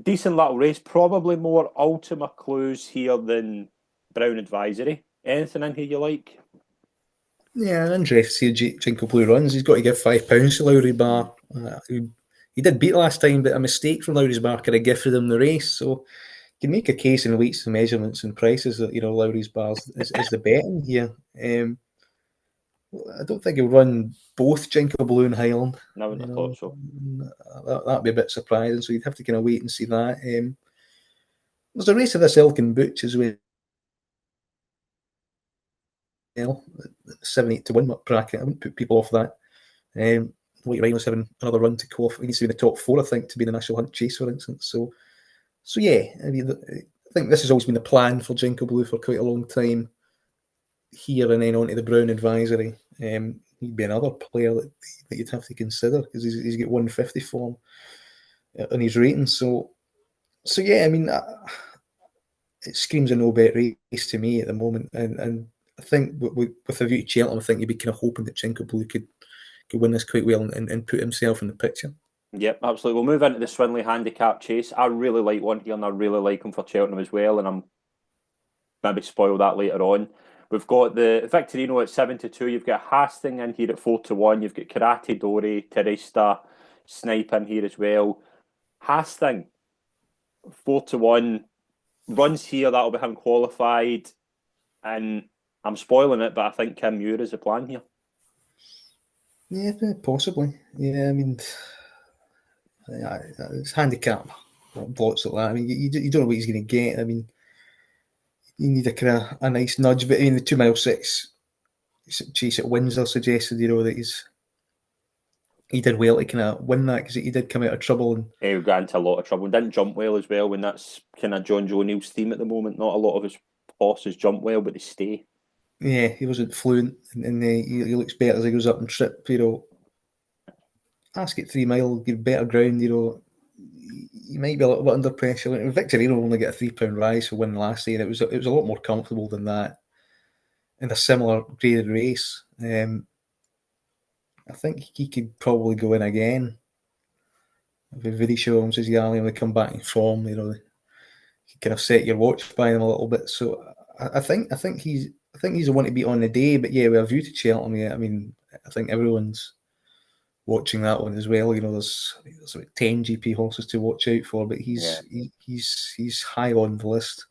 Decent little race. Probably more Ultima clues here than Brown Advisory. Anything in here you like? Yeah, I'm interested to see Jinko Blue runs. He's got to give £5 to Lowry Bar. He did beat last time, but a mistake from Lowry's Bar could have gifted him the race. So you can make a case in weights and measurements and prices that Lowry's Bar is the bet in here. I don't think he'll run both Jinko Blue and Highland. No, I wouldn't have thought so. That'd be a bit surprising. So you'd have to kind of wait and see that. There's a race of this ilk and Butch as well. 7-8 to win bracket. I wouldn't put people off that. White Rhino's having another run to go off. He needs to be in the top 4, I think, to be in the National Hunt Chase, for instance. So yeah, I mean, I think this has always been the plan for Jinko Blue for quite a long time. Here and then onto the Brown Advisory. He'd be another player that you'd have to consider because he's got 150 form on his rating. So yeah, I mean, it screams a no bet race to me at the moment, and I think with a view to Cheltenham, I think you'd be kind of hoping that Jinko Blue could win this quite well and put himself in the picture. Yep, absolutely. We'll move into the Swinley Handicap Chase. I really like one here, and I really like him for Cheltenham as well, and I'm maybe spoil that later on. We've got the Victorino at 7-2. You've got Hastings in here at 4-1. You've got Karate Dori, Teresta, Snipe in here as well. Hastings, 4-1. Runs here, that'll be him qualified, and I'm spoiling it, but I think Kim Muir is the plan here. Yeah, possibly. Yeah, I mean, it's handicap lots like that. I mean, you don't know what he's going to get. I mean, you need a kind of a nice nudge. But I mean, the 2 mile 6 chase at Windsor suggested, that he did well to kind of win that because he did come out of trouble. And he got into a lot of trouble. Didn't jump well as well when that's kind of John Joe Neal's theme at the moment. Not a lot of his horses jump well, but they stay. Yeah, he wasn't fluent, and he looks better as he goes up and trip. Ascot 3 mile, give better ground. He might be a little bit under pressure. Victorino only got a £3 rise for winning last year. It was a lot more comfortable than that in a similar graded race. I think he could probably go in again. If Vidi Showham says Yali and they come back in form, you kind of set your watch by him a little bit. So I think he's the one to beat on the day. But yeah, with a view to Cheltenham, yeah, I mean, I think everyone's watching that one as well. There's about 10 GP horses to watch out for, but he's high on the list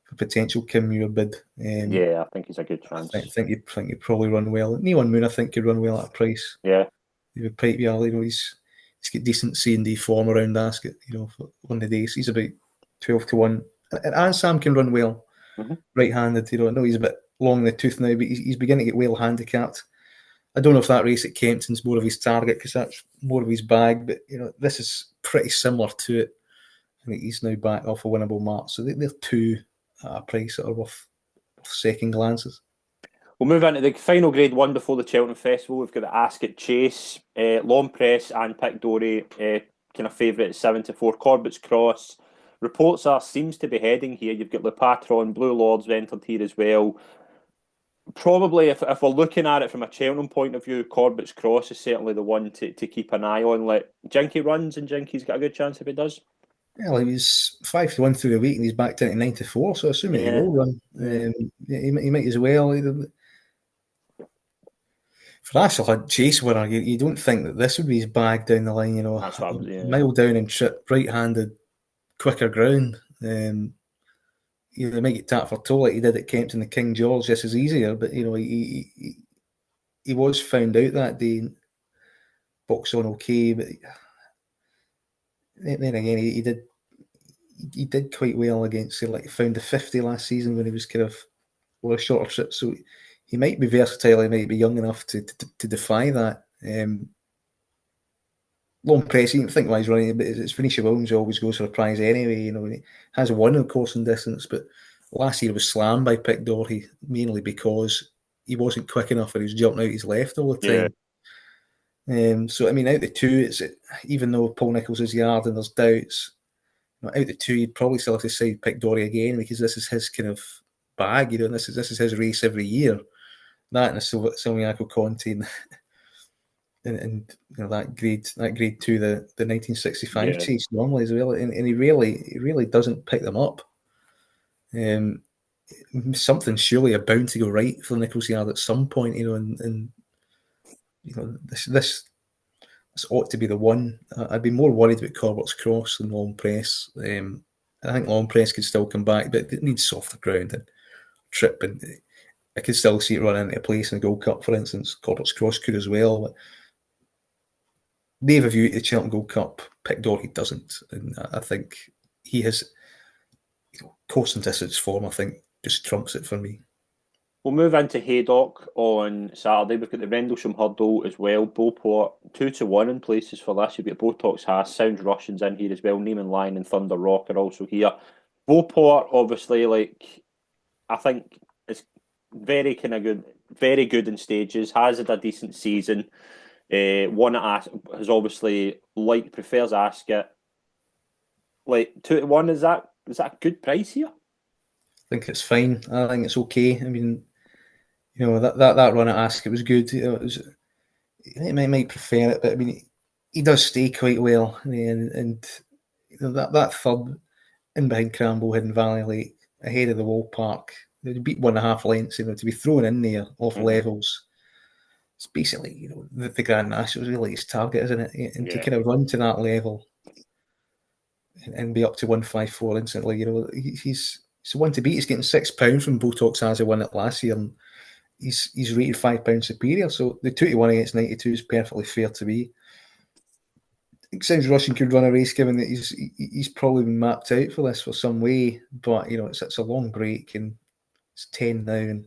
for potential Kim Muir bid. Yeah, I think he's a good chance. I think he'd probably run well. Neon Moon, I think, could run well at a price. Yeah, he would pipe you all. He's got decent C&D form around Ascot. For one of the days, he's about 12-1, and Sam can run well, right-handed. I know he's a bit long in the tooth now, but he's beginning to get well handicapped. I don't know if that race at Kempton's more of his target because that's more of his bag, but this is pretty similar to it. I think he's now back off a winnable mark, so they're two at a price that are worth second glances. We'll move into the final grade one before the Cheltenham Festival. We've got the Ascot Chase, Long Press and Pick Dory, kind of favourite at 7-4. Corbett's Cross. Reports seems to be heading here. You've got Le Patron, Blue Lords entered here as well. Probably, if we're looking at it from a Cheltenham point of view, Corbett's Cross is certainly the one to keep an eye on. Like Jinky runs, and Jinky's got a good chance if he does. Yeah, he was 5-1 through the week, and he's back down to 9-4. So assuming he will run, he might as well. For National Hunt Chase winner, you don't think that this would be his bag down the line. That's what mile down and trip, right-handed, quicker ground. They might get tapped for toe like he did at Kempton the King George just as easier, but he was found out that day, box on okay, but then again he did quite well against found the 50 last season when he was kind of a shorter trip, so he might be versatile. He might be young enough to defy that. long press. You can think why he's running, but it's Venetia Williams who always goes for a prize anyway. You know, and he has won of course in distance, but last year was slammed by Pick Doherty mainly because he wasn't quick enough and he was jumping out his left all the Yeah. time. So I mean, out the two, it's even though Paul Nichols is yard and there's doubts, out the two, you'd probably still have to side Pick Doherty again because this is his kind of bag. You know, this is his race every year. That and the Silviaco Conti and you know that grade two, the 1965 chase normally as well, and he really doesn't pick them up. Something surely bound to go right for Nichols Yard at some point, you know, and you know this ought to be the one. I'd be more worried about Corbett's Cross than Long Press. I think Long Press could still come back, but it needs softer ground and trip, and I could still see it run into a place in the Gold Cup, for instance. Corbett's Cross could as well, but they have a view to the Cheltenham Gold Cup. Pick Doherty doesn't, and I think he has, you know, course and distance form, I think, just trumps it for me. We'll move into Haydock on Saturday. We've got the Rendlesham Hurdle as well. Beauport 2-1 in places for this. You've got Botox Haas, Sounds Russians in here as well. Neiman Lion and Thunder Rock are also here. Beauport, obviously, like I think is very good in stages. Has had a decent season. One at has obviously prefers Ascot. Like 2-1, is that a good price here? I think it's fine. I think it's okay. I mean, you know, that run at Ascot was good. You know, he might prefer it, but I mean, he does stay quite well, and you know, that third in behind Cramble, Hidden Valley Lake, ahead of the Wall Park, they beat 1.5 lengths. You know, to be thrown in there off levels, it's basically, you know, the Grand National is really his target, isn't it? And to kind of run to that level and be up to 154 instantly, you know, he's the one to beat. He's getting £6 from Botox as he won it last year, and he's rated £5 superior. So the 2-1 against 92 is perfectly fair to me. It sounds Russian could run a race, given that he's probably been mapped out for this for some way. But you know, it's a long break, and it's 10 now, and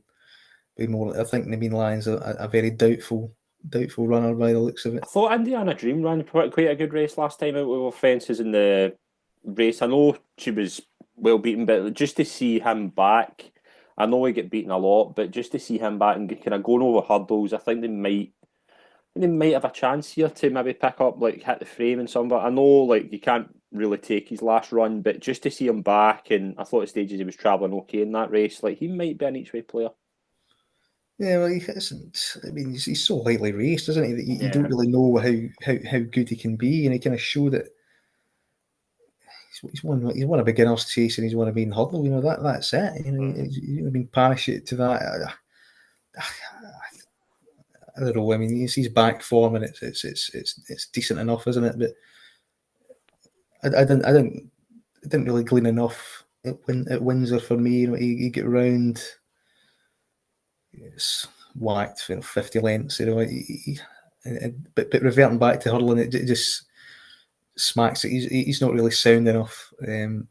be more. I think Naven Lyon's a very doubtful runner by the looks of it. I thought Indiana Dream ran quite a good race last time out with Fences in the race. I know she was well beaten, but just to see him back, I know he get beaten a lot, but just to see him back and kind of going over hurdles, I think they might have a chance here to maybe pick up, like hit the frame and something. But I know like you can't really take his last run, but just to see him back, and I thought at stages he was travelling okay in that race, like he might be an each way player. Yeah, well, he isn't. I mean, he's so lightly raced, isn't he? That you don't really know how good he can be, and he kind of showed it. He's won a beginner's chase, and he's won a main hurdle. You know that's it. You know, he's been parachute to that. I don't know. I mean, he's back form, and it's decent enough, isn't it? But I didn't really glean enough at Windsor for me. You know, he get round. It's whacked 50 lengths, you know. But reverting back to hurdling, it just smacks it. He's not really sound enough. And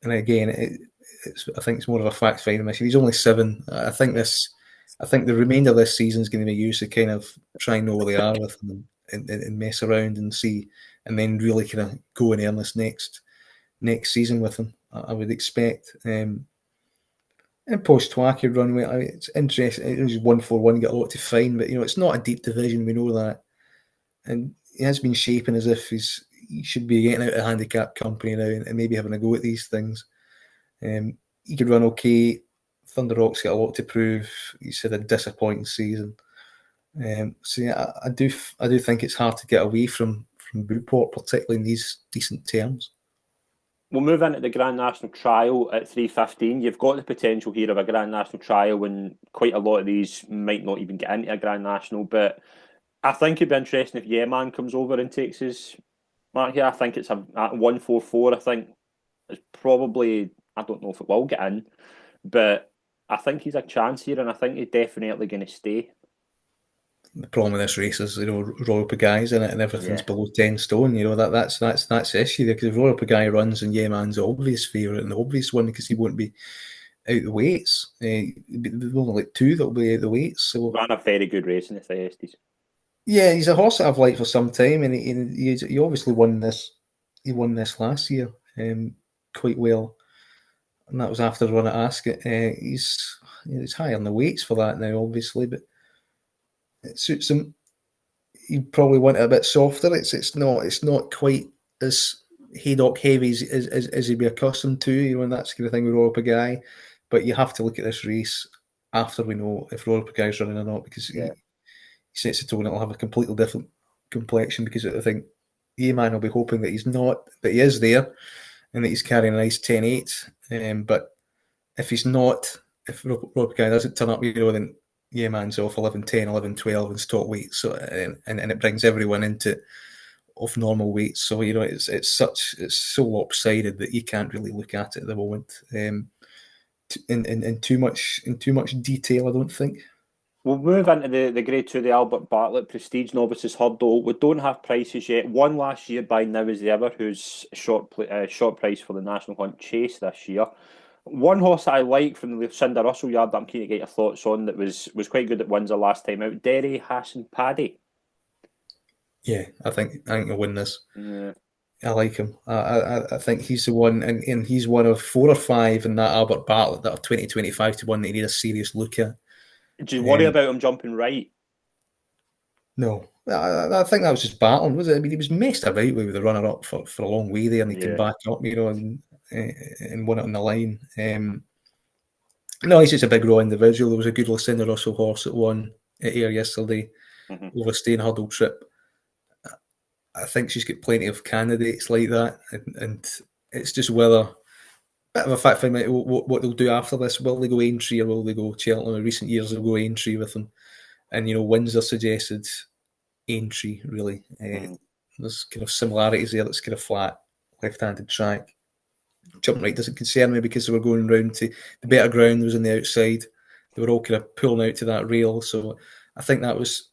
again, I think it's more of a fact finding mission. He's only 7. I think the remainder of this season is going to be used to kind of try and know where they are with them and mess around and see, and then really kind of go in earnest next season with him. I would expect. And post-Twa could run with. It's interesting. It was 141, got a lot to find, but you know it's not a deep division. We know that, and he has been shaping as if he should be getting out of handicap company now and maybe having a go at these things. He could run okay. Thunder Rock's got a lot to prove. He's had a disappointing season. So yeah, I do think it's hard to get away from Beauport, particularly in these decent terms. We'll move into the Grand National Trial at 3:15. You've got the potential here of a Grand National Trial when quite a lot of these might not even get into a Grand National. But I think it'd be interesting if Man comes over and takes his mark here. I think it's at 144. I think it's probably, I don't know if it will get in, but I think he's a chance here, and I think he's definitely going to stay. The problem with this race is, you know, Royal Pagaye's in it and everything's below 10 stone. You know, that's the issue there, because if Royal Pagaye runs and Yeman's the obvious favourite and the obvious one because he won't be out the weights. There's only like 2 that'll be out the weights. So ran a very good race in the Thyestes. Yeah, he's a horse that I've liked for some time, and he obviously won this. He won this last year quite well, and that was after the run at Ascot. He's higher in the weights for that now, obviously, but it suits him. You probably want it a bit softer. It's not quite as haydock heavy as he'd be accustomed to. And that's the kind of thing with Royal Pagaille. But you have to look at this race after we know if Royal Pagaille's running or not, because he sets the tone. It'll have a completely different complexion, because I think A-Man will be hoping that he's not, that he is there, and that he's carrying a nice 10-8. But if he's not, if Royal Pagaille doesn't turn up, then man's off 11-10, 11-12 in stock weight. So and it brings everyone into of normal weight. So it's so lopsided that you can't really look at it at the moment in too much detail, I don't think. We'll move into the Grade 2, the Albert Bartlett Prestige Novices Hurdle. We don't have prices yet. One last year by Now Is the Ever, who's short price for the National Hunt Chase this year. One horse that I like from the Lucinda Russell yard that I'm keen to get your thoughts on, that was quite good at Windsor last time out, Derry Hassan Paddy. Yeah, I think he'll win this. Yeah. I like him. I think he's the one, and he's one of 4 or 5 in that Albert Bartlett that are 20-25 to 1 that you need a serious look at. Do you worry about him jumping right? No, I think that was just battling, was it? I mean, he was messed about with the runner-up for a long way there, and he came back up, and won it on the line. No, he's just a big raw individual. There was a good Lucinda Russell horse that won at Ayr yesterday over a staying hurdle trip. I think she's got plenty of candidates like that, and it's just whether, bit of a fact find out what they'll do after this. Will they go Aintree or will they go Cheltenham? In recent years, they'll go Aintree with them, and Windsor suggested Aintree, really. There's kind of similarities there. That's kind of flat, left-handed track. Jump right doesn't concern me because they were going round to the better ground was on the outside. They were all kind of pulling out to that rail. So I think that was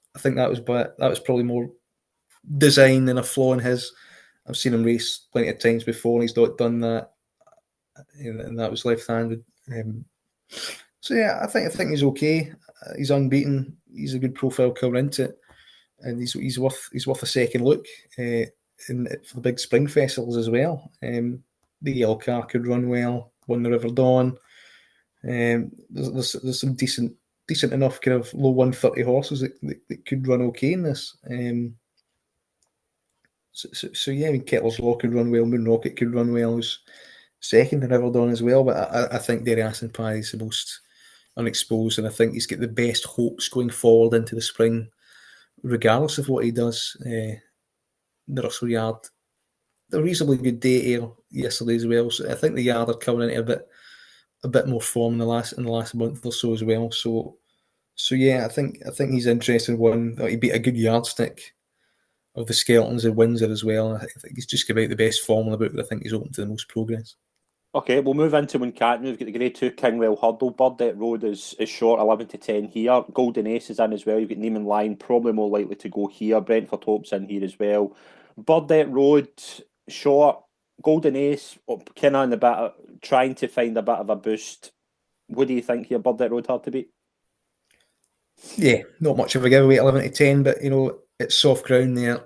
probably more design than a flaw in his. I've seen him race plenty of times before, and he's not done that, and that was left-handed. So yeah, I think he's okay. He's unbeaten. He's a good profile coming into it, and he's worth a second look for the big spring festivals as well. The Yellow Car could run well. Won the River Dawn. There's some decent enough kind of low 130 horses that could run okay in this. So yeah, I mean, Kettler's Law could run well. Moon Rocket could run well. Who's second in River Dawn as well. But I think Derry Hassan Paddy is the most unexposed, and I think he's got the best hopes going forward into the spring, regardless of what he does. The Russell Yard, a reasonably good day here yesterday as well. So I think the Yard are coming into a bit more form in the last month or so as well. So yeah, I think he's interesting one. He beat a good yardstick of the Skeletons in Windsor as well. I think he's just about the best form in the book, but I think he's open to the most progress. Okay, we'll move into Wincatton. We've got the Grade 2 Kingwell Hurdle. Bartlett Road is short, 11-10 here. Golden Ace is in as well. You've got Neiman Line, probably more likely to go here. Brentford Hope's in here as well. Bartlett Road, short. Golden Ace, kind of in the bit trying to find a bit of a boost. What do you think here? Bartlett Road hard to beat? Yeah, not much of a giveaway at 11-10, but it's soft ground there,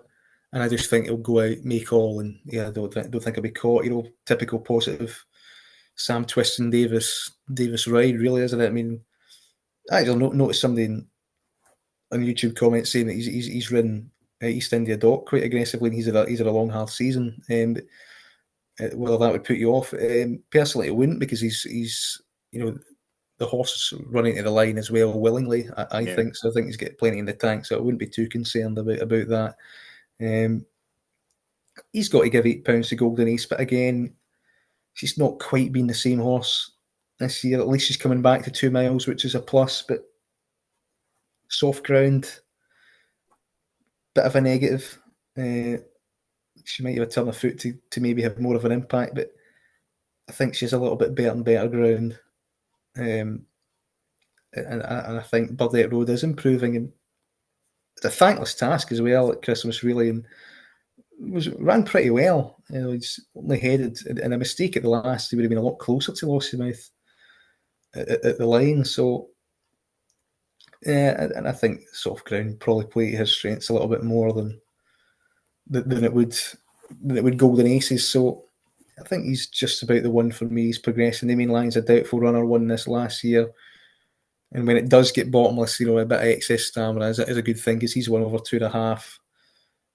and I just think it'll go out, make all, and yeah, I don't think it'll be caught. Typical positive Sam Twiston Davis ride, really, isn't it? I mean, I actually noticed somebody on YouTube comment saying that he's ridden East India Dock quite aggressively, and he's had a long hard season. Whether that would put you off, personally, it wouldn't, because he's the horse is running to the line as well willingly. I think so. I think he's got plenty in the tank, so I wouldn't be too concerned about that. He's got to give £8 to Golden Ace, but again, she's not quite been the same horse this year. At least she's coming back to 2 miles, which is a plus, but soft ground, bit of a negative. She might have a turn of foot to maybe have more of an impact, but I think she's a little bit better and better ground. And I think Bartlett Road is improving, and it's a thankless task as well at Christmas, really, and ran pretty well. He's only headed, and a mistake at the last, he would have been a lot closer to Lossiemouth at the line. So Yeah, and I think soft ground probably play to his strengths a little bit more than it would Golden Aces. So I think he's just about the one for me. He's progressing. The main line's a doubtful runner, won this last year. And when it does get bottomless, a bit of excess stamina is a good thing because he's won over 2.5.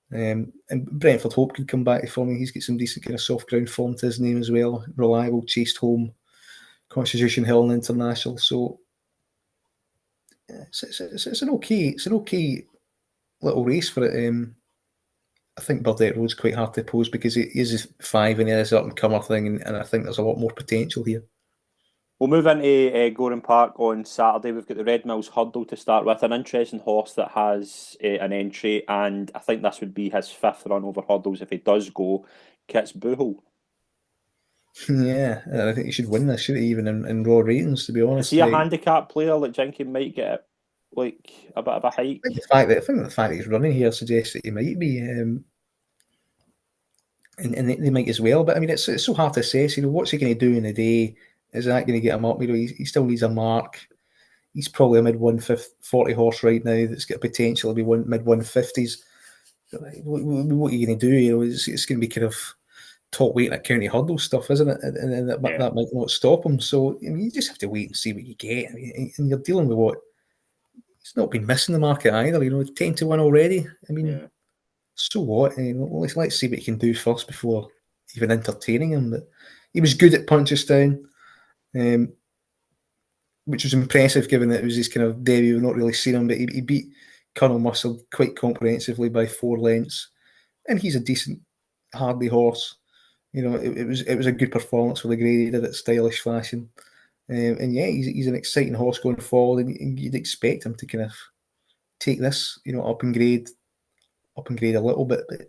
And Brentford Hope could come back for me. He's got some decent kind of soft ground form to his name as well. Reliable, chased home, Constitution Hill and International. So it's an okay little race for it. I think Bartlett Road's quite hard to pose because he is a 5 and he is up and comer thing, and I think there's a lot more potential here. We'll move into Goran Park on Saturday. We've got the Red Mills Hurdle to start with, an interesting horse that has an entry, and I think this would be his 5th run over hurdles if he does go. Kits Boohol. Yeah, I think he should win this, should he, even in raw ratings, to be honest. Is he a handicap player that Jinky might get like a bit of a hike? I think the fact that he's running here suggests that he might be, and they might as well. But I mean, it's so hard to assess. What's he going to do in the day? Is that going to get him up? He still needs a mark. He's probably a mid 140 horse right now that's got potential to be mid 150s. What are you going to do? It's going to be kind of top weight at county hurdle stuff, isn't it? And that might not stop him. So you just have to wait and see what you get. And you're dealing with what he's not been missing the market either. 10-1 already. So what? Let's see what he can do first before even entertaining him. But he was good at Punchestown, which was impressive given that it was his kind of debut. We've not really seen him, but he beat Colonel Muscle quite comprehensively by 4 lengths. And he's a decent Hardy horse. It was a good performance for the grade. He did it stylish fashion. And yeah, he's an exciting horse going forward, and you'd expect him to kind of take this, up and grade a little bit, but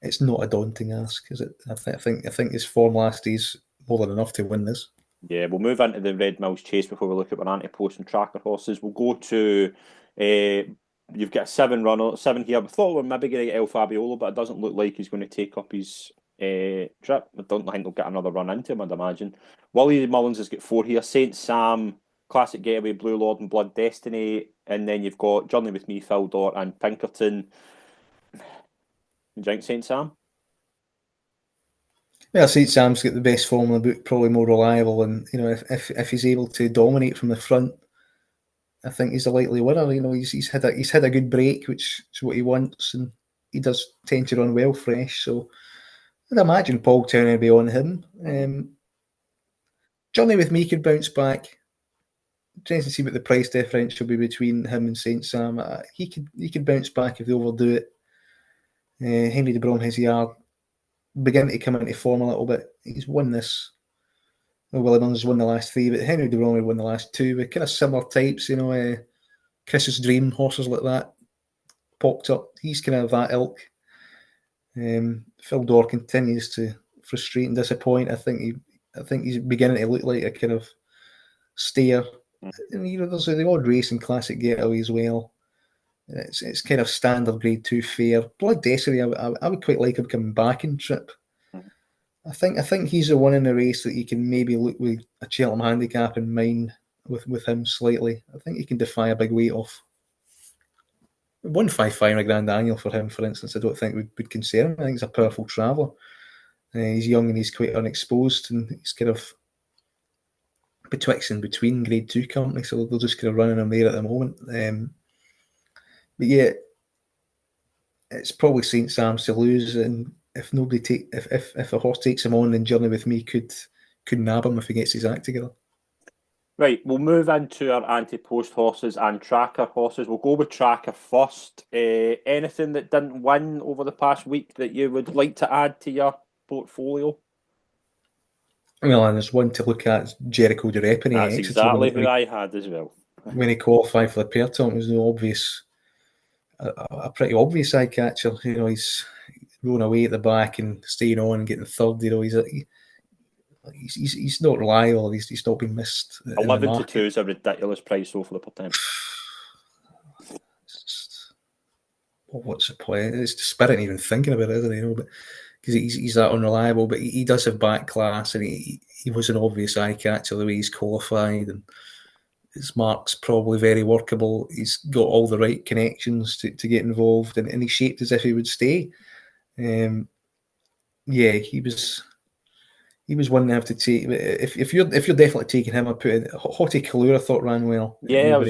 it's not a daunting ask, is it? I think his form last is more than enough to win this. Yeah, we'll move into the Red Mills Chase before we look at our Ante-Post and tracker horses. We'll go to you've got 7 here. We thought we were maybe going to get El Fabiolo, but it doesn't look like he's going to take up his trip. I don't think they'll get another run into him, I'd imagine. Willie Mullins has got 4 here. Saint Sam, Classic Getaway, Blue Lord and Blood Destiny. And then you've got Journey with Me, Fildor and Pinkerton. Jinx Saint Sam? Well, St. Sam's got the best form in the book, probably more reliable, and if he's able to dominate from the front, I think he's a likely winner. He's had a good break, which is what he wants, and he does tend to run well fresh. So I'd imagine Paul Town will be on him. Journey with Me could bounce back. Trying to see what the price differential will be between him and St. Sam. He could bounce back if they overdo it. Henry de Bromhe's Yard beginning to come into form a little bit. He's won this. Willie Mullins won the last 3, but Henry de Bromley won the last 2 with kind of similar types, Chris's Dream, horses like that popped up. He's kind of that ilk. Phil Dorr continues to frustrate and disappoint. I think he's beginning to look like a kind of stayer. And there's the odd race in Classic Getaway as well. It's kind of standard grade 2 fair. Blood Destiny, I would quite like him coming back in trip. I think he's the one in the race that you can maybe look with a Cheltenham handicap in mind with him slightly. I think he can defy a big weight off. 155 in a Grand Annual for him, for instance, I don't think would concern him. I think he's a powerful traveller. He's young and he's quite unexposed, and he's kind of betwixt and between grade 2 companies, so they're just kind of running him there at the moment. But yeah, it's probably St. Sam's to lose, and if a horse takes him on, then Journey with Me could nab him if he gets his act together. Right, we'll move into our Ante-Post horses and tracker horses. We'll go with tracker first. Anything that didn't win over the past week that you would like to add to your portfolio? Well, and there's one to look at, Jericho de Repany. That's exactly who I had as well. When he qualified for the Pearton, it was a pretty obvious eye catcher. He's going away at the back and staying on and getting third. He's not reliable. He's not been missed. 11 to 2 is a ridiculous price though for the Pearton. What's the point? It's despairing even thinking about it, isn't it? But because he's that unreliable, but he does have back class, and he was an obvious eye catcher the way he's qualified, and his mark's probably very workable. He's got all the right connections to get involved, and he's shaped as if he would stay. He was one to have to take. If you're definitely taking him, I put in Hottie Kalura. I thought ran well. Over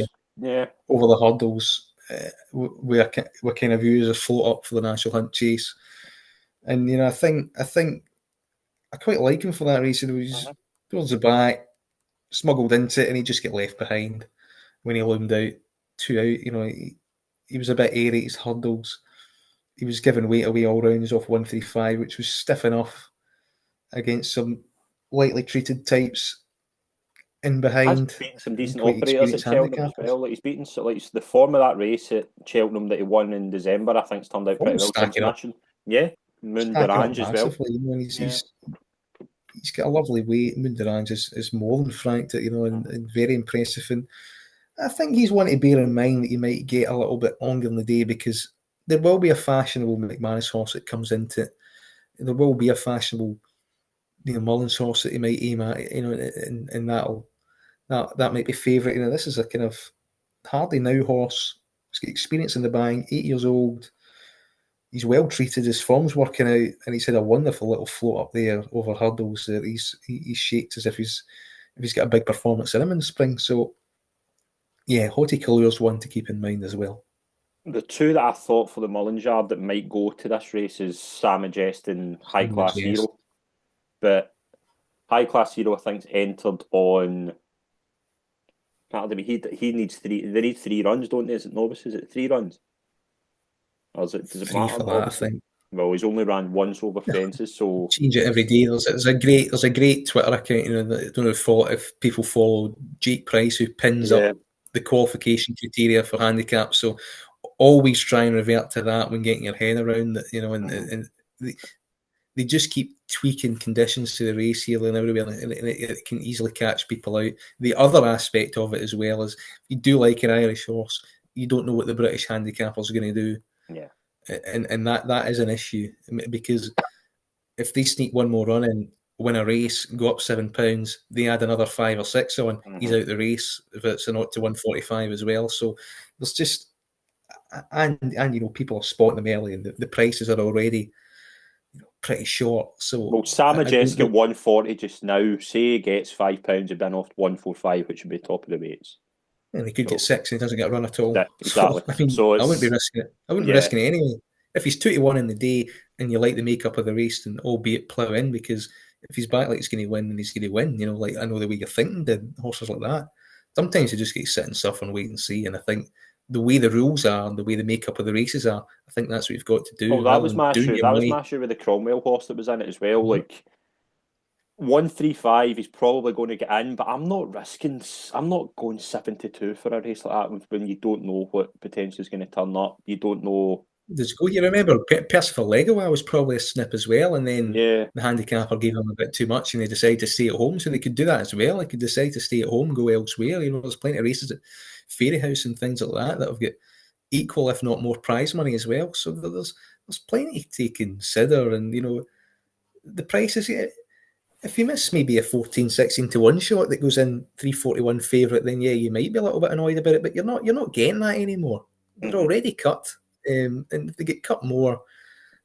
the hurdles. We kind of view as a float up for the National Hunt Chase, and I think I quite like him for that race. He was towards the back, smuggled into it, and he just get left behind when he loomed out 2 out. He was a bit airy at his hurdles. He was giving weight away all rounds off 135, which was stiff enough against some lightly treated types in behind. He's beaten some decent operators at Cheltenham as well. Like, he's beaten the form of that race at Cheltenham that he won in December. I think's turned out pretty well. Yeah, Moonderange as well. He's got a lovely weight. Moonderange is more than franked, and very impressive. And I think he's one to bear in mind that he might get a little bit longer in the day, because there will be a fashionable McManus horse that comes into it. There will be a fashionable Mullins horse that he might aim at, and that might be favourite. This is a kind of hardly now horse. He's got experience in the bang, 8 years old. He's well treated. His form's working out, and he's had a wonderful little float up there over hurdles. He's shaped as if he's got a big performance in him in the spring. So, yeah, Hottie Kalura's one to keep in mind as well. The two that I thought for the Mullins yard that might go to this race is Sam Majest and High Class Hero. But High Class Hero, I think, entered on. He needs 3. They need 3 runs, don't they? Is it novice? Is it 3 runs? Or does it matter? For that, I think. Well, he's only ran once over fences, so change it every day. There's a great Twitter account. I don't know if people follow Jake Price, who pins up the qualification criteria for handicap. So always try and revert to that when getting your head around it. And they just keep tweaking conditions to the race here and everywhere, and it can easily catch people out. The other aspect of it as well is, if you do like an Irish horse, you don't know what the British handicapper's going to do. Yeah. And that is an issue, because if they sneak one more run in, win a race, go up £7, they add another 5 or 6 on, he's out the race if it's an odd to 145 as well. So there's just, and people are spotting them early, and the prices are already pretty short. So Sam Majest got 140 just now. Say he gets £5, he'd been off 145, which would be top of the weights. And he could get 6 and he doesn't get a run at all. Yeah, exactly. So, I wouldn't be risking it. I wouldn't be risking it anyway. If he's 2-1 in the day and you like the makeup of the race, then albeit plough in, because if he's back like he's going to win, then he's going to win. Like, I know the way you're thinking, the horses like that. Sometimes you just get to sit and suffer and wait and see. And I think the way the rules are and the way the makeup of the races are, I think that's what you've got to do. Oh, that was my issue. That was my issue with the Cromwell horse that was in it as well. Like, 135, he's probably going to get in, but I'm not going 72 for a race like that when you don't know what potential is going to turn up. You don't know. You remember Percival Legoa was probably a snip as well, and then the handicapper gave him a bit too much, and they decided to stay at home. So they could do that as well. They could decide to stay at home and go elsewhere. There's plenty of races at Fairyhouse and things like that have got equal, if not more, prize money as well. So there's plenty to consider, and the prices. If you miss maybe a 14, 16 to 1 shot that goes in 341 favourite, then you might be a little bit annoyed about it. But you're not getting that anymore. They're already cut, and if they get cut more,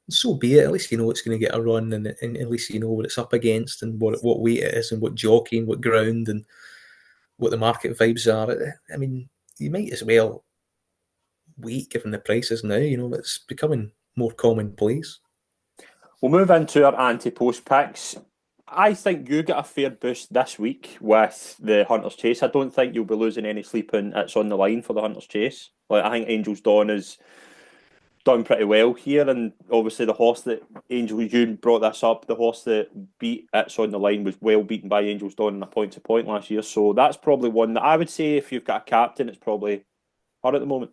so be it. At least you know it's going to get a run, and at least you know what it's up against, and what weight it is, and what jockey, and what ground, and what the market vibes are. I mean, you might as well wait, given the prices now. It's becoming more commonplace. We'll move into our Ante-Post picks. I think you get a fair boost this week with the Hunter's Chase. I don't think you'll be losing any sleep in It's on the Line for the Hunter's Chase. Like, I think Angel's Dawn has done pretty well here, and obviously the horse that you brought this up, the horse that beat It's on the Line was well beaten by Angel's Dawn in a point-to-point last year. So that's probably one that I would say, if you've got a captain, it's probably her at the moment.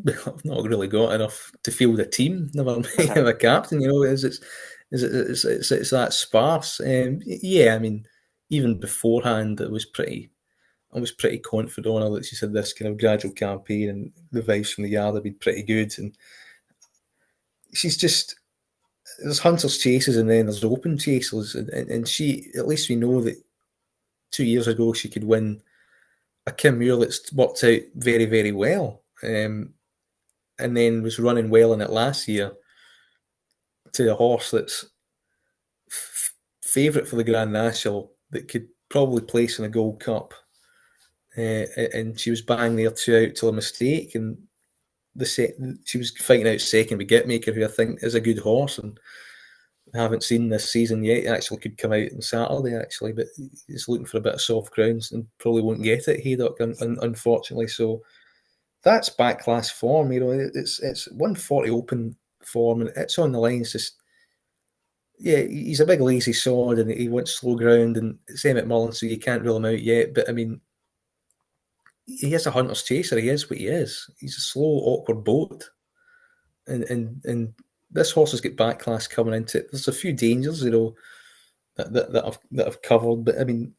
I've not really got enough to field a team. Never mind a captain. It's that sparse. I mean, even beforehand, I was pretty confident on her that she said this kind of gradual campaign and the vibes from the yard have been pretty good. And she's just, there's Hunter's Chases and then there's Open Chases, and she, at least we know that 2 years ago she could win a Kim Muir that's worked out very, very well, and then was running well in it last year, to a horse that's favourite for the Grand National that could probably place in a Gold Cup, and she was bang there 2 out till a mistake, and she was fighting out second with Gitmaker, who I think is a good horse, and I haven't seen this season yet. It actually could come out on Saturday, actually, but he's looking for a bit of soft grounds and probably won't get it, Haydock, unfortunately. So that's back class form. It's 140 open form, and it's on the line. It's just, yeah, he's a big lazy sod, and he wants slow ground, and same at Mullen, so you can't rule him out yet. But I mean, he is a hunter's chaser. He is what he is. He's a slow, awkward boat, and this horse has got back class coming into it. There's a few dangers, that I've covered, but I mean,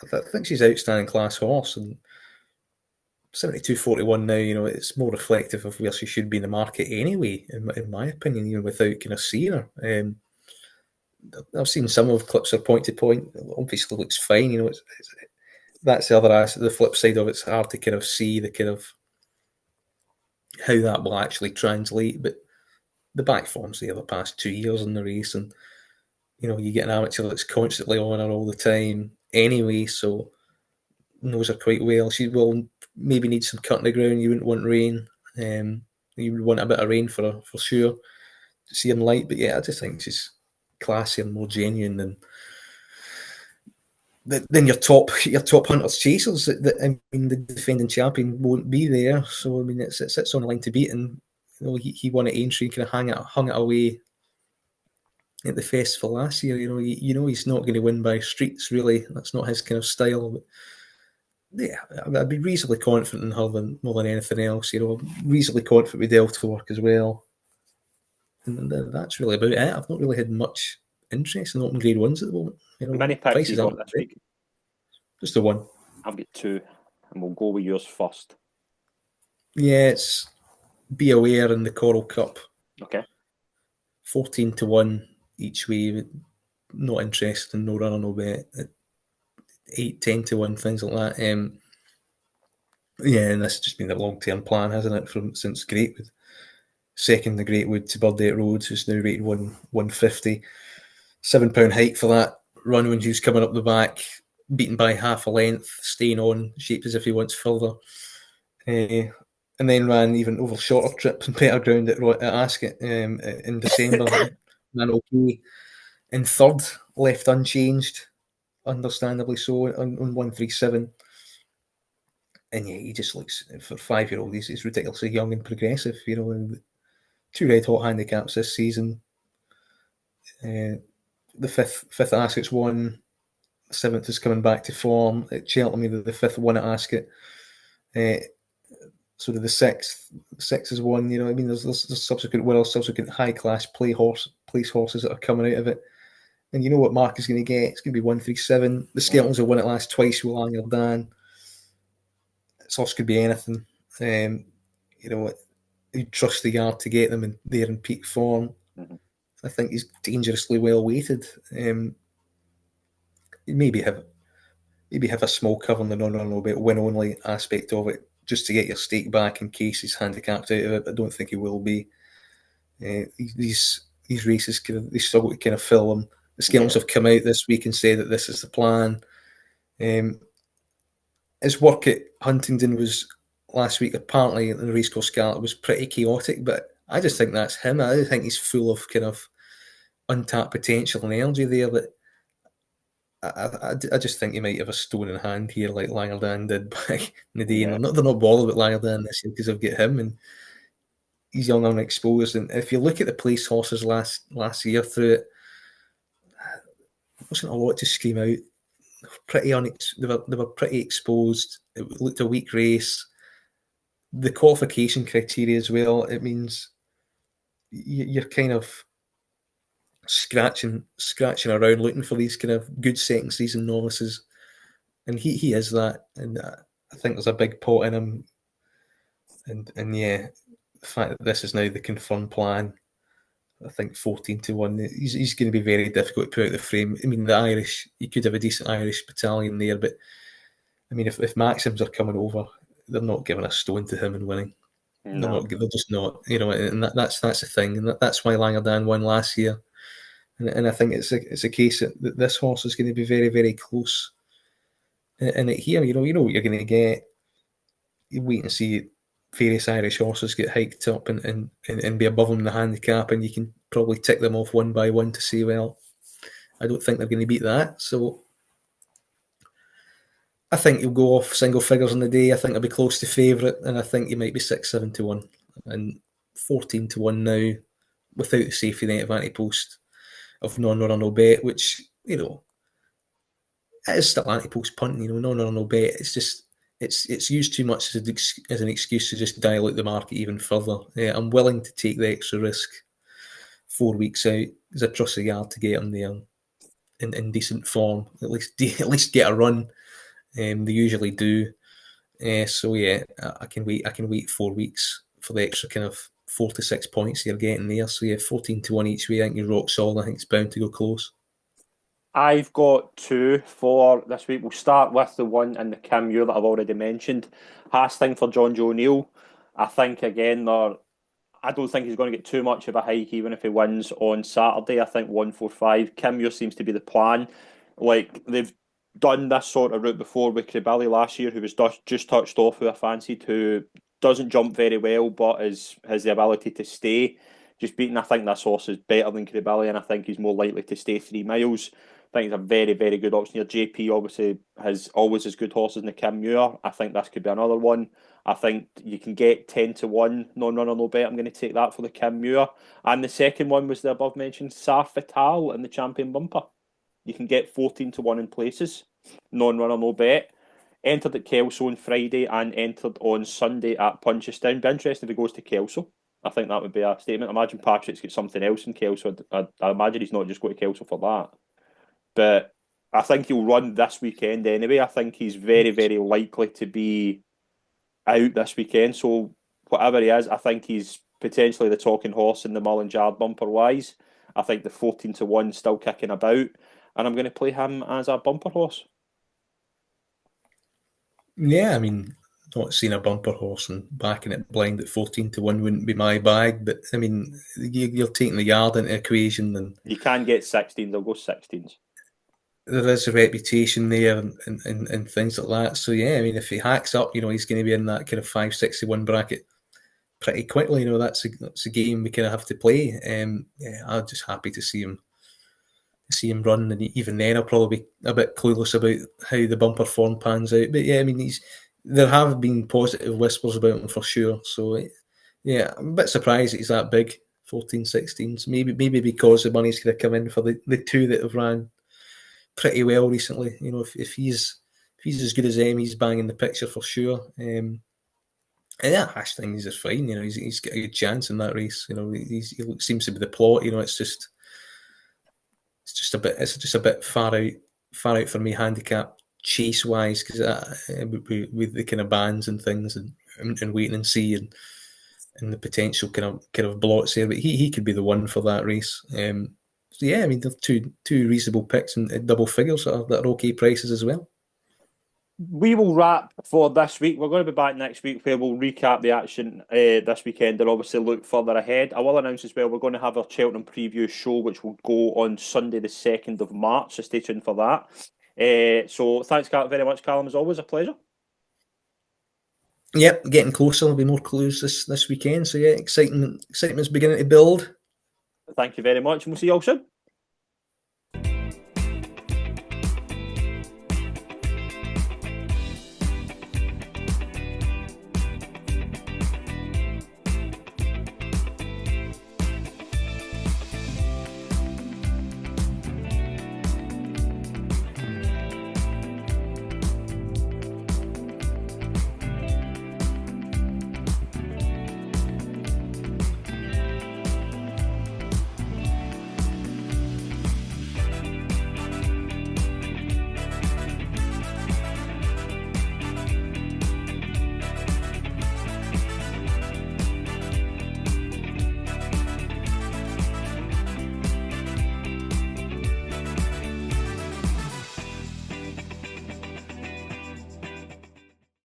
I think she's an outstanding class horse, and 72.41 now. It's more reflective of where she should be in the market anyway, in my opinion. Without kind of seeing her. I've seen some of clips of point to point. Obviously, looks fine. That's the other aspect. The flip side of it's hard to kind of see the kind of how that will actually translate. But the back form's there the past 2 years in the race, and you get an amateur that's constantly on her all the time anyway, so knows her quite well. She will maybe need some cutting the ground. You wouldn't want rain. You would want a bit of rain for her, for sure, to see him light. But yeah, I just think she's classier and more genuine than your top hunters chasers. I mean, the defending champion won't be there, so I mean, it sits on the line to beat, and he won at Aintree and kind of hung it away at the festival last year. He's not going to win by streets, really. That's not his kind of style. But yeah, I'd be reasonably confident in her more than anything else. Reasonably confident with Delta Work as well. And that's really about it. I've not really had much interest in open grade ones at the moment. How many picks you got this week? Just the one. I've got 2, and we'll go with yours first. Yeah, it's Be Aware in the Coral Cup. Okay. 14-1 each way. Not interested in no runner, no bet. 8-10-1, things like that. Yeah, and this has just been a long-term plan, hasn't it, since Greatwood. Second the Greatwood to Birdette Road, who's now rated 150. £7 hike for that run when he was coming up the back, beaten by half a length, staying on, shaped as if he wants further. And then ran even over shorter trips and better ground at Ascot in December. Ran okay. In third, left unchanged, understandably so, on 137. And yeah, he just looks, for a 5-year-old, he's ridiculously young and progressive. And 2 red hot handicaps this season. The fifth Ascot's won. 7th is coming back to form at Cheltenham. The 5th won at Ascot. So the 6th is one. I mean, there's subsequent winners, subsequent high class place horses that are coming out of it. And you know what Mark is going to get? It's going to be 137. The Skeltons have won it last twice with Langerdan. This horse could be anything. You trust the yard to get them there in peak form. Mm-hmm. I think he's dangerously well weighted. Maybe have a small cover in the non-run bet win only aspect of it, just to get your stake back in case he's handicapped out of it. I don't think he will be. These races they struggle to kind of fill them. The Skeltons have come out this week and said that this is the plan. His work at Huntingdon was last week, apparently, in the Racecourse Gala, was pretty chaotic, but I just think that's him. I think he's full of kind of untapped potential and energy there. But I just think he might have a stone in hand here, like Langerdan did back in the day. Yeah. And they're not bothered with Langerdan this year because they've got him, and he's young and unexposed. And if you look at the place horses last year through it, there wasn't a lot to scream out. They were pretty exposed. It looked a weak race. The qualification criteria as well, it means you're kind of scratching around looking for these kind of good second season novices, and he is that, and I think there's a big pot in him, and yeah, the fact that this is now the confirmed plan, I think 14-1, he's going to be very difficult to put out the frame. I mean, you could have a decent Irish battalion there, but I mean, if Maxims are coming over, they're not giving a stone to him and winning. No. They're just not, and that's the thing, and that's why Langerdan won last year. And I think it's a case that this horse is going to be very, very close. And here, you know what you're going to get. You wait and see various Irish horses get hiked up and be above them in the handicap, and you can probably tick them off one by one to say, well, I don't think they're going to beat that. So I think he'll go off single figures on the day. I think he'll be close to favourite, and I think he might be 6-7 to 1 and 14 to 1 now, without the safety net of Ante-Post of non-run no bet, which it is still Ante-Post punting. Non-run no bet. It's just it's used too much as an excuse to just dilute the market even further. I'm willing to take the extra risk 4 weeks out because I trust the yard to get him there in decent form. At least get a run. They usually do. So yeah, I can wait 4 weeks for the extra kind of 4 to 6 points you're getting there. So yeah, 14 to 1 each way. I think you're rock solid. I think it's bound to go close. I've got 2 for this week. We'll start with the one in the Kim Muir that I've already mentioned. Hastings for John Joe O'Neill. I think again I don't think he's going to get too much of a hike even if he wins on Saturday. I think 145. Kim Muir seems to be the plan. Like they've done this sort of route before with Cribelli last year, who was just touched off, who I fancied, who doesn't jump very well but has the ability to stay. Just beating, I think this horse is better than Cribelli, and I think he's more likely to stay 3 miles. I think it's a very, very good option here. JP obviously has always as good horses in the Kim Muir. I think this could be another one. I think you can get 10 to 1 non-runner no bet. I'm going to take that for the Kim Muir. And the second one was the above mentioned Sar Fatal in the Champion Bumper. You can get 14 to 1 in places. Non-runner no bet. Entered at Kelso on Friday and entered on Sunday at Punchestown. Be interesting if he goes to Kelso. I think that would be a statement. I imagine Patrick's got something else in Kelso. I imagine he's not just going to Kelso for that. But I think he'll run this weekend anyway. I think he's very, very likely to be out this weekend. So whatever he is, I think he's potentially the talking horse in the Mullins Yard bumper wise. I think the 14 to 1 still kicking about. And I'm going to play him as a bumper horse. Yeah, I mean, not seeing a bumper horse and backing it blind at 14 to 1 wouldn't be my bag. But I mean, you're taking the yard into equation, and you can get 16s. They'll go 16s. There is a reputation there and things like that. So yeah, I mean, if he hacks up, he's going to be in that kind of 5-6 to 1 bracket pretty quickly. That's a game we kind of have to play. Yeah, I'm just happy to see him run, and even then I'll probably be a bit clueless about how the bumper form pans out. But yeah, I mean, there have been positive whispers about him for sure. So yeah, I'm a bit surprised that he's that big, 14, 16s. Maybe because the money's going to come in for the 2 that have ran pretty well recently. If he's as good as them, he's banging the picture for sure. And yeah, Hastings is fine. He's got a good chance in that race. He seems to be the plot. It's just a bit far out for me handicap chase wise, because with the kind of bans and things and waiting and see and the potential kind of blots there. But he could be the one for that race. So yeah, I mean, they're two reasonable picks and double figures that are okay prices as well. We will wrap for this week. We're going to be back next week where we'll recap the action this weekend and obviously look further ahead. I will announce as well we're going to have our Cheltenham preview show, which will go on Sunday the 2nd of March, so stay tuned for that. So thanks very much, Callum, as always, a pleasure. Yep, getting closer. There'll be more clues this weekend. So yeah, excitement's beginning to build. Thank you very much, and we'll see you all soon.